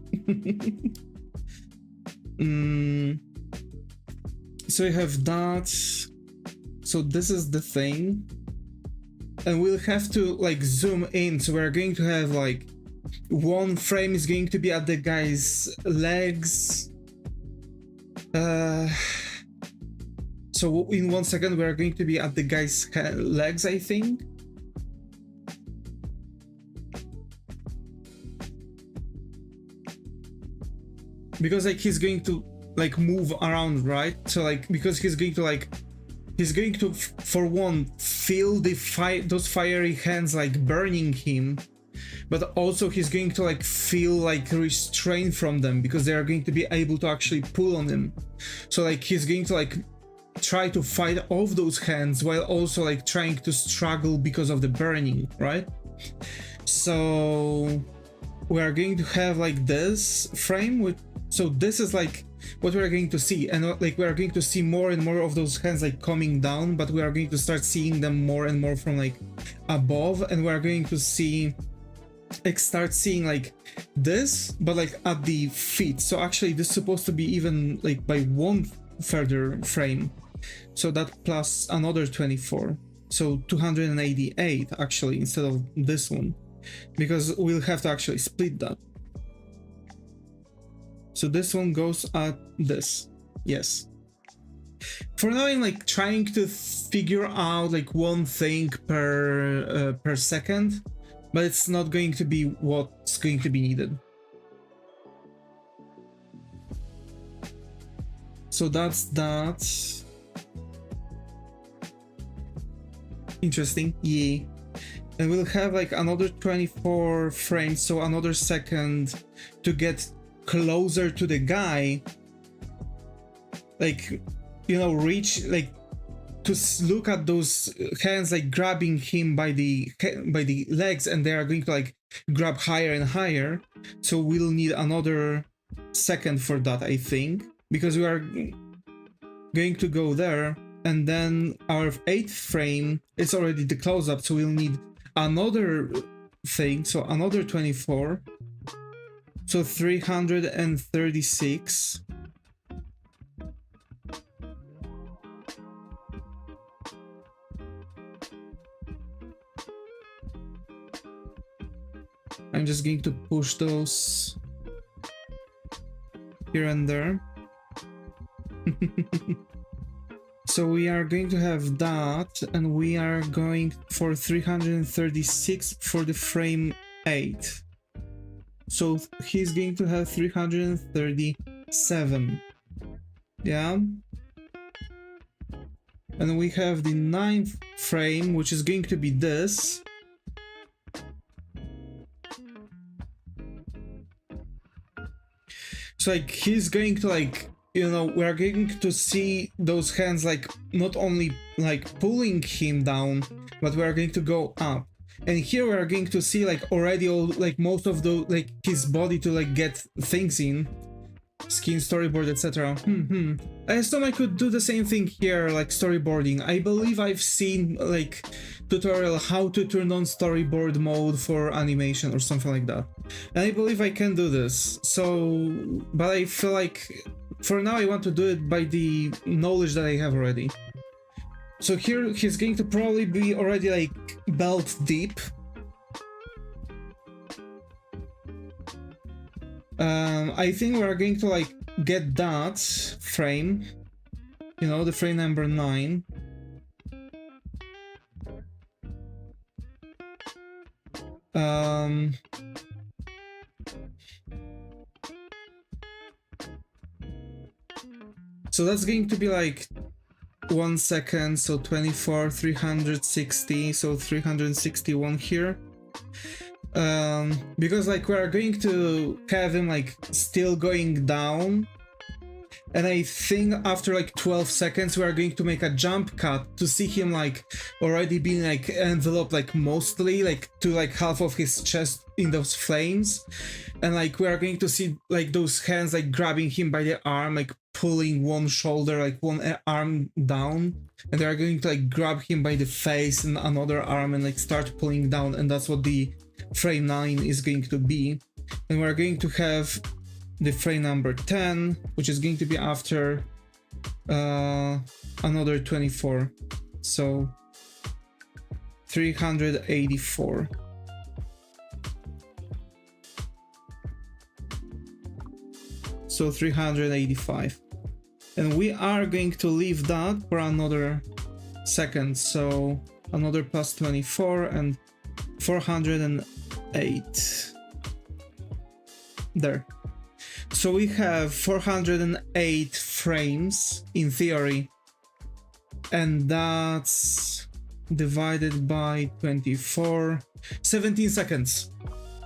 So we have that. So this is the thing, and we'll have to like zoom in. So we're going to have like one frame is going to be at the guy's legs. So in 1 second we're going to be at the guy's legs, I think. because like he's going to like move around, right? So like because he's going to for one feel the those fiery hands like burning him, but also he's going to like feel like restrained from them because they are going to be able to actually pull on him. So like he's going to like try to fight off those hands while also like trying to struggle because of the burning, right? So we are going to have like this frame with, so this is like what we are going to see, and like we are going to see more and more of those hands like coming down, but we are going to start seeing them more and more from like above, and we are going to see like start seeing like this but like at the feet. So actually this is supposed to be even like by one further frame, so that plus another 24, so 288 actually instead of this one, because we'll have to actually split that. So this one goes at this, yes. For now I'm like trying to figure out like one thing per second, but it's not going to be what's going to be needed. So that's that. Interesting, yeah. And we'll have like another 24 frames, so another second to get closer to the guy, like, you know, reach, like, to look at those hands like grabbing him by the legs, and they are going to like grab higher and higher. So we'll need another second for that, I think, because we are going to go there, and then our 8th frame is already the close-up, so we'll need another thing, so another 24, so 336. I'm just going to push those here and there. So we are going to have that, and we are going for 336 for the frame 8. So he's going to have 337. Yeah. And we have the 9th frame, which is going to be this. So like he's going to like, you know, we're going to see those hands like not only like pulling him down, but we are going to go up. And here we are going to see like already all like most of the like his body to like get things in, skin, storyboard, etc. I assume I could do the same thing here, like storyboarding. I believe I've seen like tutorial how to turn on storyboard mode for animation or something like that, and I believe I can do this. So, but I feel like for now I want to do it by the knowledge that I have already. So here he's going to probably be already like belt deep. I think we're going to like get that frame, you know, the frame number 9. So that's going to be like 1 second, so 24, 360, so 361 here. Because like we're going to have him like still going down, and I think after like 12 seconds we are going to make a jump cut to see him like already being like enveloped like mostly like to like half of his chest in those flames, and like we are going to see like those hands like grabbing him by the arm, like pulling one shoulder, like one arm down, and they are going to like grab him by the face and another arm and like start pulling down, and that's what the frame 9 is going to be. And we're going to have the frame number 10, which is going to be after another 24, so 384. So 385. And we are going to leave that for another second, so another plus 24 and 408. There. So we have 408 frames in theory, and that's divided by 24, 17 seconds.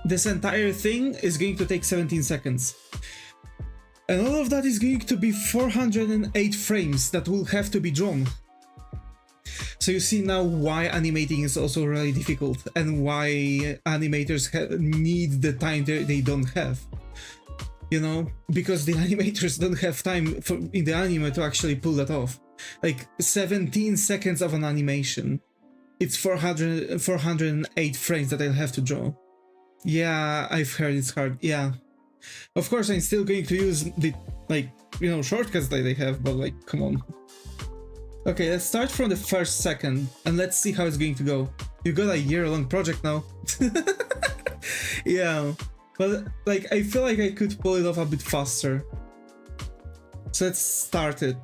This entire thing is going to take 17 seconds. And all of that is going to be 408 frames that will have to be drawn. So you see now why animating is also really difficult and why animators need the time they don't have. You know, because the animators don't have time in the anime to actually pull that off. Like 17 seconds of an animation, it's 408 frames that I'll have to draw. Yeah, I've heard it's hard. Yeah, of course I'm still going to use the, like, you know, shortcuts that they have, but like, come on. Okay, let's start from the first second and let's see how it's going to go. You got a year-long project now. Yeah, but like, I feel like I could pull it off a bit faster. So let's start it.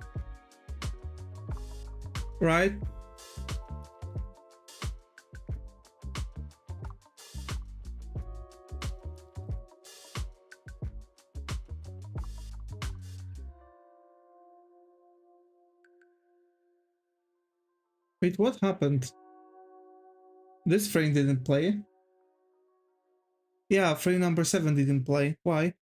Right? Wait, what happened? This frame didn't play. Yeah, frame number 7 didn't play. Why?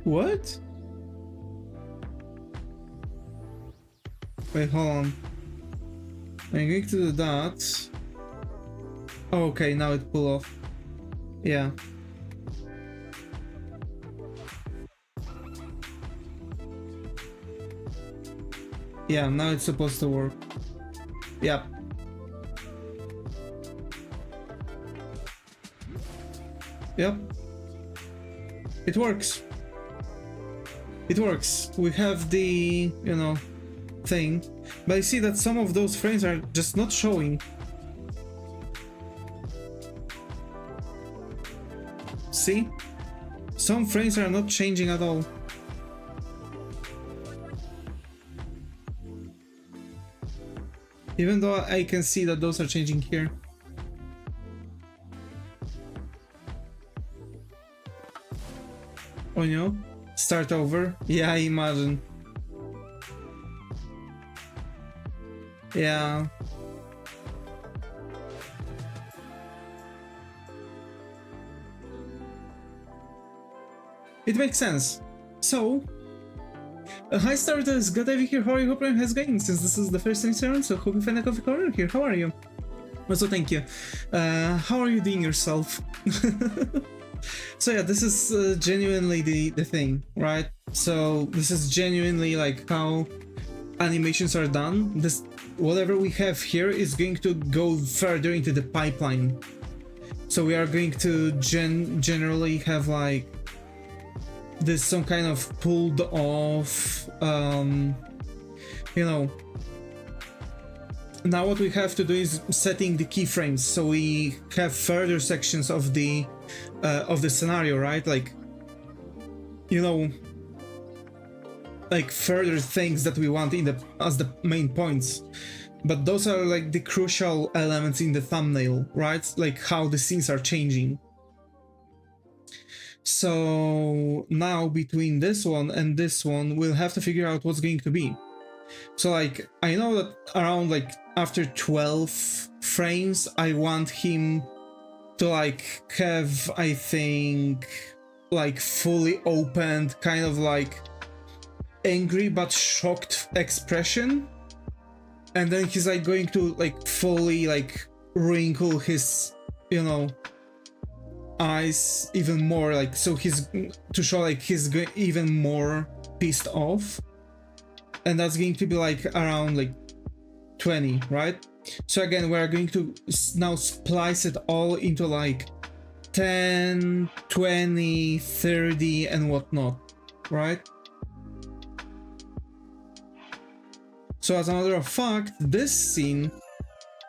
What? Wait, hold on. I'm going to do that. Oh, okay, now it pulled off. Yeah. Yeah, now it's supposed to work. Yep. Yep. It works. It works. We have the, you know, thing, but I see that some of those frames are just not showing. See? Some frames are not changing at all. Even though I can see that those are changing here. Oh no? Start over? Yeah, I imagine. Yeah. It makes sense. So, hi starters, glad to have you here. How are you? Hope everyone has going, since this is the first semester round, so hope you find a coffee corner here. How are you? Also, thank you. How are you doing yourself? So yeah, this is genuinely the thing, right? So this is genuinely like how animations are done. This, whatever we have here is going to go further into the pipeline. So we are going to generally have like this some kind of pulled off, you know. Now what we have to do is setting the keyframes, so we have further sections of the scenario, right? Like, you know, like further things that we want in the as the main points. But those are like the crucial elements in the thumbnail, right? Like how the scenes are changing. So now between this one and this one, we'll have to figure out what's going to be. So like, I know that around like after 12 frames, I want him to like have, I think, like fully opened, kind of like angry but shocked expression. And then he's like going to like fully like wrinkle his, you know, eyes even more, like, so he's to show like he's even more pissed off. And that's going to be like around like 20, right? So again, we're going to now splice it all into like 10, 20, 30 and whatnot, right? So as a matter of fact, this scene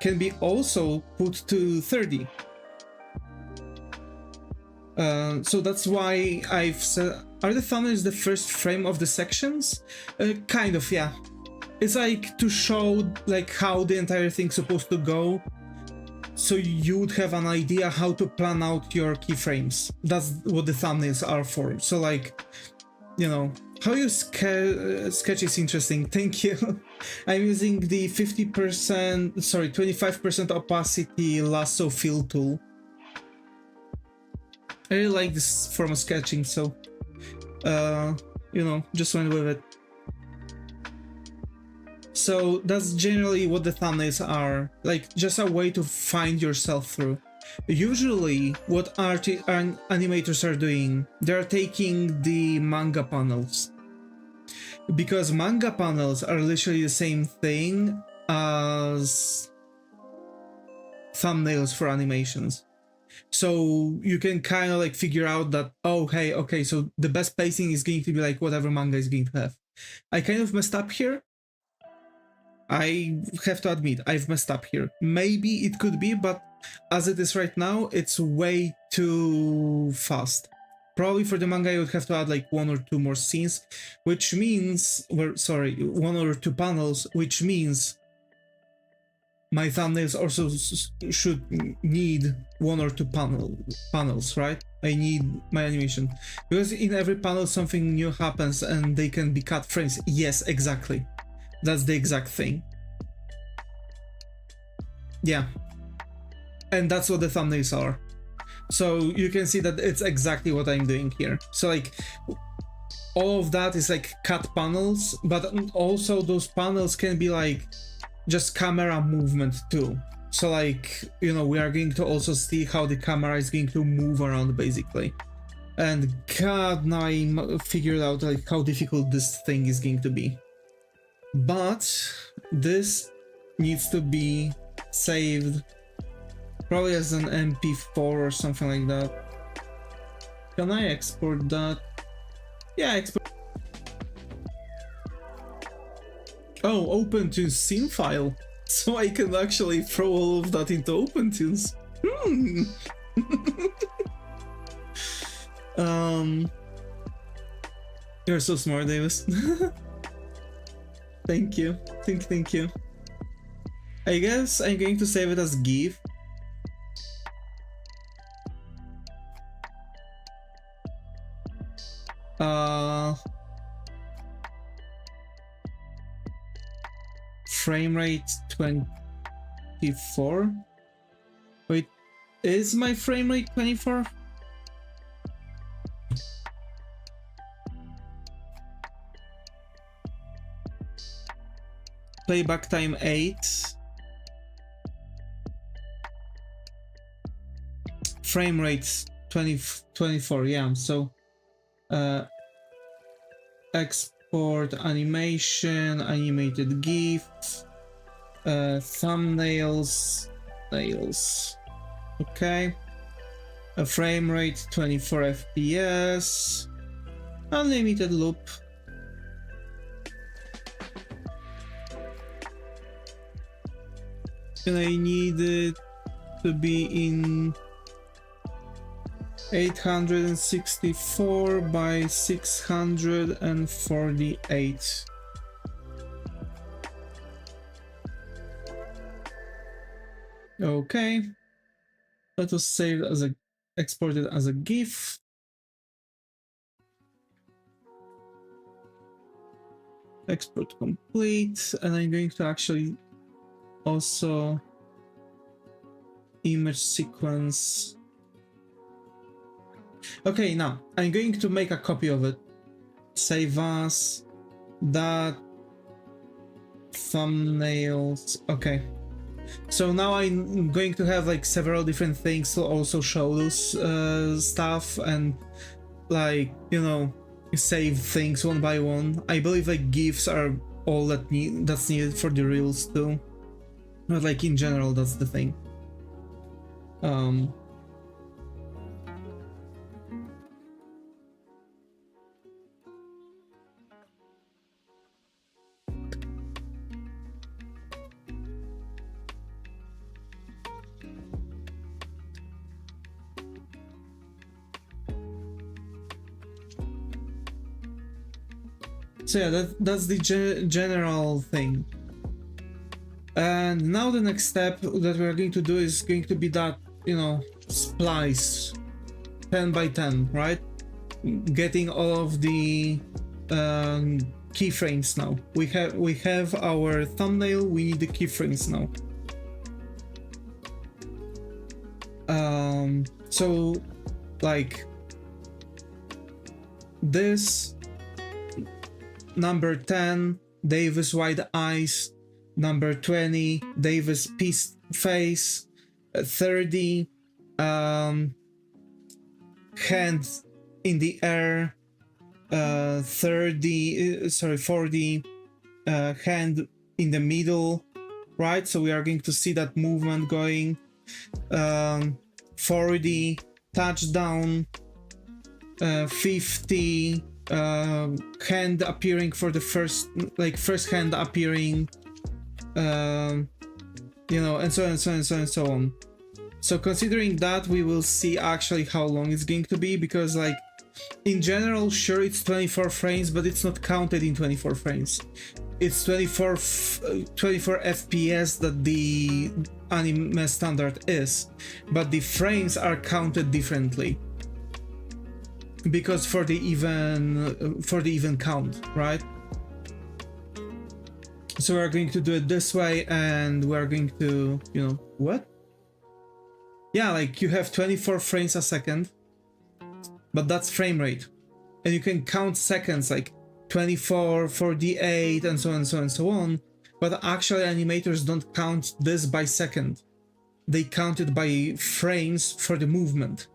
can be also put to 30. So that's why I've said, are the thumbnails the first frame of the sections? Kind of, yeah. It's like to show like how the entire thing's supposed to go, so you would have an idea how to plan out your keyframes. That's what the thumbnails are for. So like, you know, how you sketch is interesting. Thank you. I'm using the 50%, sorry, 25% opacity lasso fill tool. I really like this form of sketching, so, you know, just went with it. So that's generally what the thumbnails are, like just a way to find yourself through. Usually what animators are doing, they're taking the manga panels, because manga panels are literally the same thing as thumbnails for animations. So you can kind of like figure out that, oh, hey, okay, so the best placing is going to be like whatever manga is going to have. I kind of messed up here. I have to admit, I've messed up here. Maybe it could be, but as it is right now, it's way too fast. Probably for the manga, I would have to add like 1 or 2 more scenes, which means, well, sorry, 1 or 2 panels, which means my thumbnails also should need 1 or 2 panels, right? I need my animation, because in every panel something new happens and they can be cut frames. Yes, exactly. That's the exact thing. Yeah. And that's what the thumbnails are. So you can see that it's exactly what I'm doing here. So like all of that is like cut panels, but also those panels can be like just camera movement too. So like, you know, we are going to also see how the camera is going to move around basically. And God, now I figured out like how difficult this thing is going to be. But this needs to be saved probably as an MP4 or something like that. Can I export that? Yeah, export. Oh, OpenTunes scene file. So I can actually throw all of that into OpenTunes. You're so smart, Davis. Thank you. Thank you. I guess I'm going to save it as GIF. Frame rate 24. Wait, is my frame rate 24? Playback time 8. Frame rate 24, yeah. So export animation, animated GIF, thumbnails, nails. Okay. A frame rate 24 FPS, unlimited loop. And I need it to be in 864 by 648. Okay. That was saved as a, exported as a GIF. Export complete, and I'm going to actually also image sequence. Okay, now I'm going to make a copy of it. Save as that thumbnails. Okay. So now I'm going to have like several different things to also show those stuff and like, you know, save things one by one. I believe like GIFs are all that's needed for the reels too. But like in general, that's the thing. So yeah, that's the general thing. And now the next step that we're going to do is going to be that, you know, splice 10 by 10, right? Getting all of the keyframes now. We have our thumbnail, we need the keyframes now. So like this number 10, Devis wide eyes, number 20, Devis peace face, 30, hand in the air, 40, hand in the middle, right? So we are going to see that movement going. 40, touchdown, 50, hand appearing for the first hand appearing, you know, and so on and so on and so on and so on. So considering that, we will see actually how long it's going to be, because like in general, sure, it's 24 frames, but it's not counted in 24 frames. It's 24 FPS that the anime standard is, but the frames are counted differently because for the even count, right? So we're going to do it this way, and we're going to, you know, what? Yeah, like you have 24 frames a second, but that's frame rate, and you can count seconds like 24, 48, and so on and so on and so on. But actually, animators don't count this by second. They count it by frames for the movement.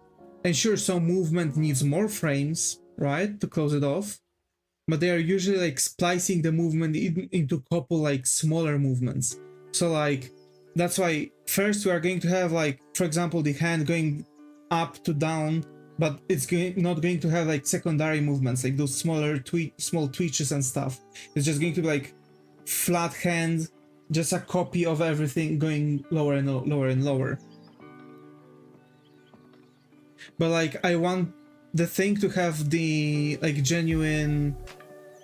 And sure, some movement needs more frames, right, to close it off. But they are usually like splicing the movement into a couple like smaller movements. So like, that's why first we are going to have like, for example, the hand going up to down, but it's not going to have like secondary movements, like those small twitches and stuff. It's just going to be like flat hand, just a copy of everything going lower and lower and lower. But like, I want the thing to have the like genuine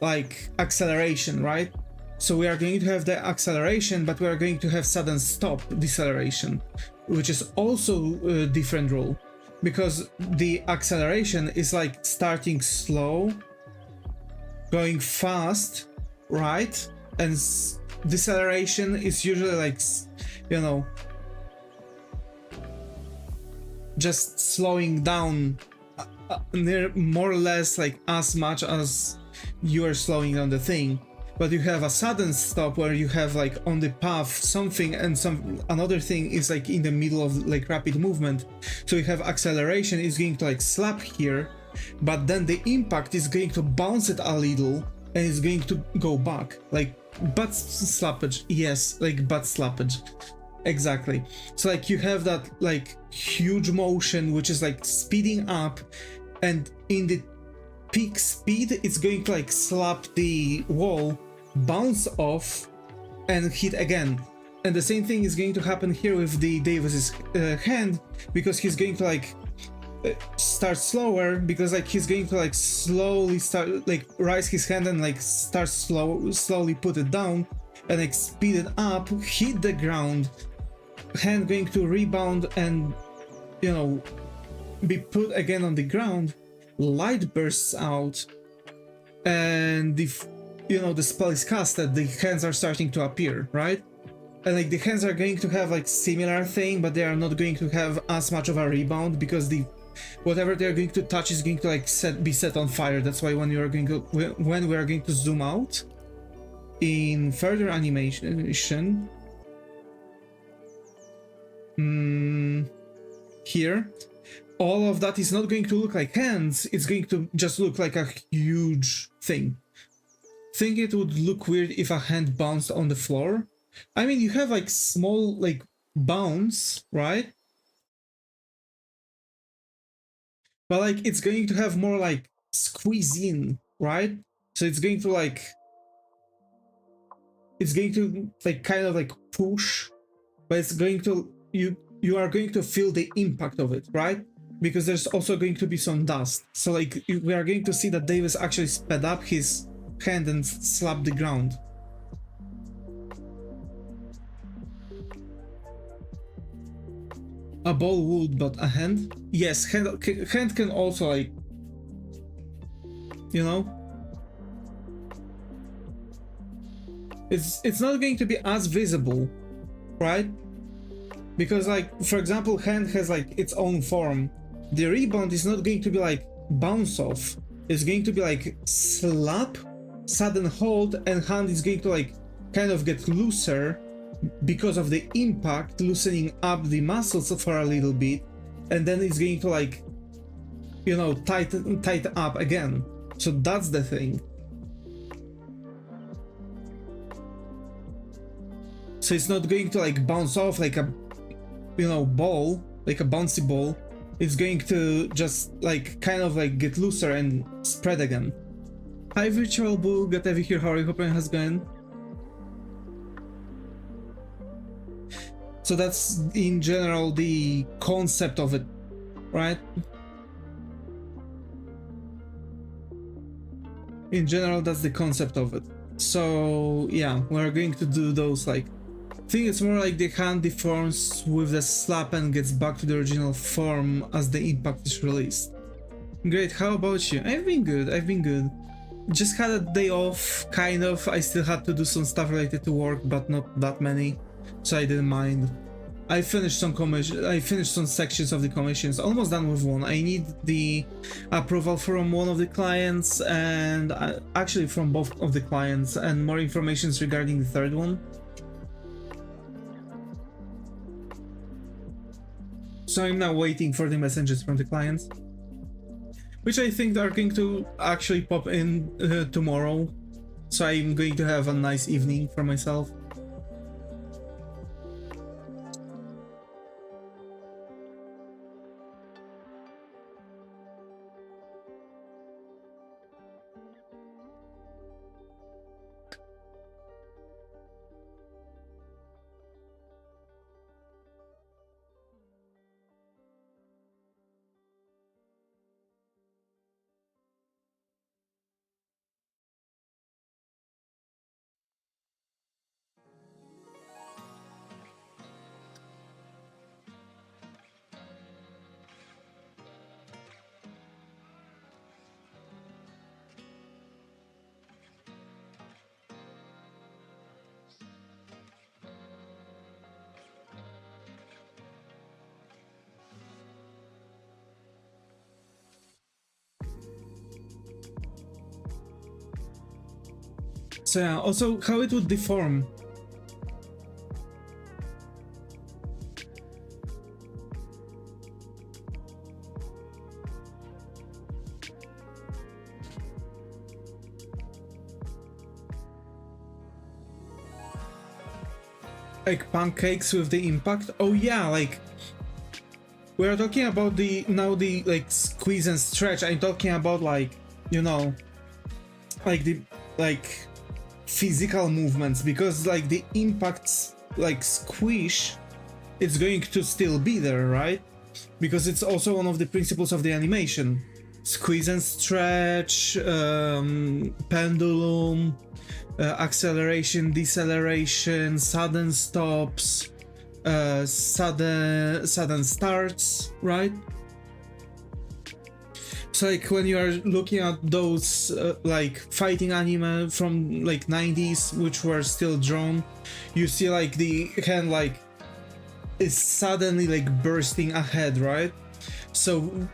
like acceleration, right? So we are going to have the acceleration, but we are going to have sudden stop deceleration, which is also a different rule, because the acceleration is like starting slow, going fast, right? And deceleration is usually like, you know, just slowing down more or less like as much as you are slowing down the thing. But you have a sudden stop where you have like on the path something and another thing is like in the middle of like rapid movement. So you have acceleration is going to like slap here, but then the impact is going to bounce it a little and it's going to go back, like butt slappage. Yes, like butt slappage. Exactly. So like you have that like huge motion which is like speeding up, and in the peak speed it's going to like slap the wall, bounce off, and hit again. And the same thing is going to happen here with the Devis's hand, because he's going to like start slower, because like he's going to like slowly start like raise his hand and like start slowly put it down and like speed it up, hit the ground, hand going to rebound and, you know, be put again on the ground, light bursts out, and the, you know, the spell is casted, the hands are starting to appear, right? And like the hands are going to have like similar thing, but they are not going to have as much of a rebound, because the whatever they're going to touch is going to like be set on fire. That's why when we are going to zoom out in further animation, here, all of that is not going to look like hands, it's going to just look like a huge thing. Think it would look weird if a hand bounced on the floor? I mean, you have like small like bounce, right? But like it's going to have more like squeeze in, right? So it's going to like kind of like push, but it's going to, you are going to feel the impact of it, right? Because there's also going to be some dust. So like we are going to see that Devis actually sped up his hand and slap the ground. A ball would, but a hand? Yes, hand can also, like, you know, it's not going to be as visible, right? Because, like, for example, hand has like its own form. The rebound is not going to be like bounce off. It's going to be like slap, sudden hold, and hand is going to like kind of get looser because of the impact, loosening up the muscles for a little bit, and then it's going to, like, you know, tighten up again. So that's the thing. So it's not going to like bounce off like a, you know, ball, like a bouncy ball. It's going to just like kind of like get looser and spread again. Hi Virtual Boo, got Evie here, how are you? Hope it has gone. So that's in general the concept of it, right? In general, that's the concept of it. So yeah, we're going to do those, like, I think it's more like the hand deforms with the slap and gets back to the original form as the impact is released. Great, how about you? I've been good. Just had a day off, kind of. I still had to do some stuff related to work, but not that many, so I didn't mind. I finished some sections of the commissions, almost done with one. I need the approval from one of the clients, and actually from both of the clients, and more information regarding the third one. So I'm now waiting for the messages from the clients, which I think are going to actually pop in tomorrow. So I'm going to have a nice evening for myself. So yeah, also how it would deform. Like pancakes with the impact? Oh yeah, like we're talking about the like squeeze and stretch. I'm talking about, like, you know, like the physical movements, because like the impacts, like squish, it's going to still be there, right? Because it's also one of the principles of the animation. Squeeze and stretch, pendulum, acceleration, deceleration, sudden stops, sudden starts, right? So like when you are looking at those like fighting anime from like 90s, which were still drawn, you see like the hand like is suddenly like bursting ahead, right? So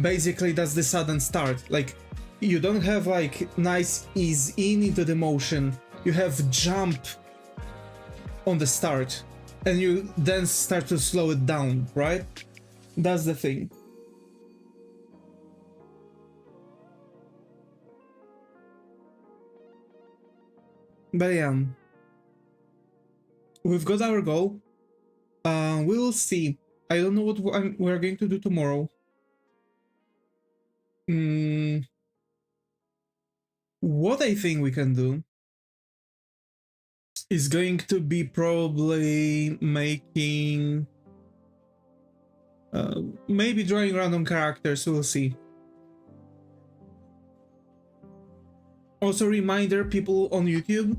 basically that's the sudden start. Like you don't have like nice ease into the motion, you have jump on the start and you then start to slow it down, right? That's the thing. But yeah, we've got our goal. We'll see. I don't know what we're going to do tomorrow. What I think we can do is going to be probably making... maybe drawing random characters, we'll see. Also, reminder, people on YouTube,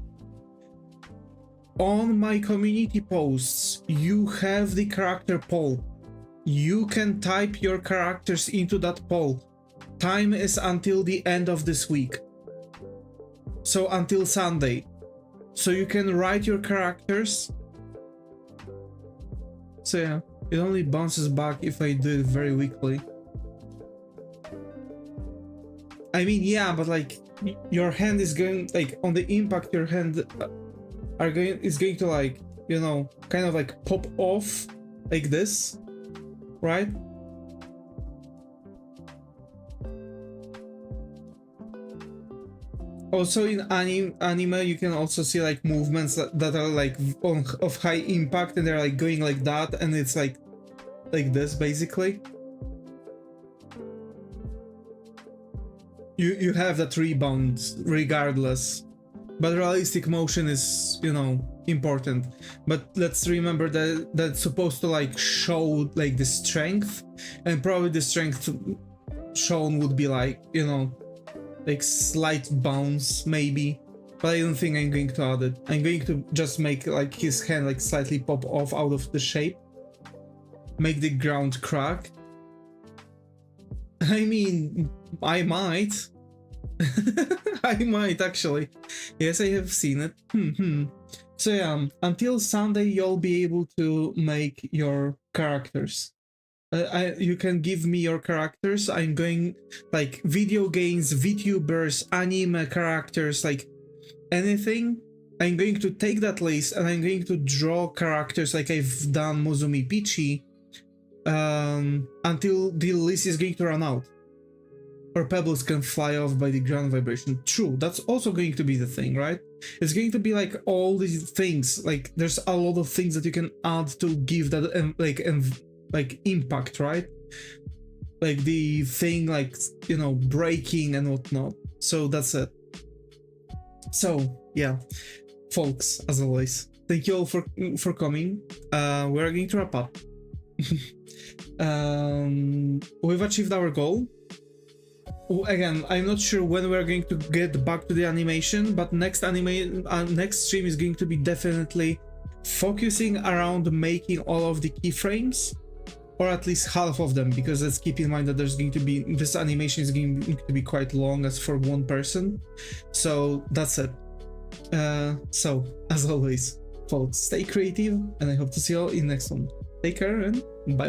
on my community posts, you have the character poll. You can type your characters into that poll. Time is until the end of this week. So until Sunday. So you can write your characters. So yeah, it only bounces back if I do it very weakly. I mean, yeah, but like your hand is going, like on the impact, your hand is going to, like, you know, kind of like pop off like this, right? Also in anime you can also see like movements that are like of high impact, and they're like going like that, and it's like this basically. You have that rebound regardless, but realistic motion is, you know, important. But let's remember that that's supposed to like show like the strength, and probably the strength shown would be like, you know, like slight bounce maybe, but I don't think I'm going to add it. I'm going to just make like his hand like slightly pop off out of the shape, make the ground crack. I mean, I might. I might actually. Yes, I have seen it. So yeah, until Sunday you'll be able to make your characters. You can give me your characters. I'm going, like, video games, VTubers, anime characters, like anything. I'm going to take that list and I'm going to draw characters like I've done Mozumi Pichi until the list is going to run out. Or pebbles can fly off by the ground vibration. True, that's also going to be the thing, right? It's going to be like all these things. Like there's a lot of things that you can add to give that like impact, right? Like the thing, like, you know, breaking and whatnot. So that's it. So yeah, folks, as always, thank you all for coming. We're going to wrap up. We've achieved our goal. Again, I'm not sure when we're going to get back to the animation, but next stream is going to be definitely focusing around making all of the keyframes, or at least half of them, because let's keep in mind that there's going to be, this animation is going to be quite long as for one person. So that's it. So as always, folks, stay creative, and I hope to see you all in the next one. Take care and bye.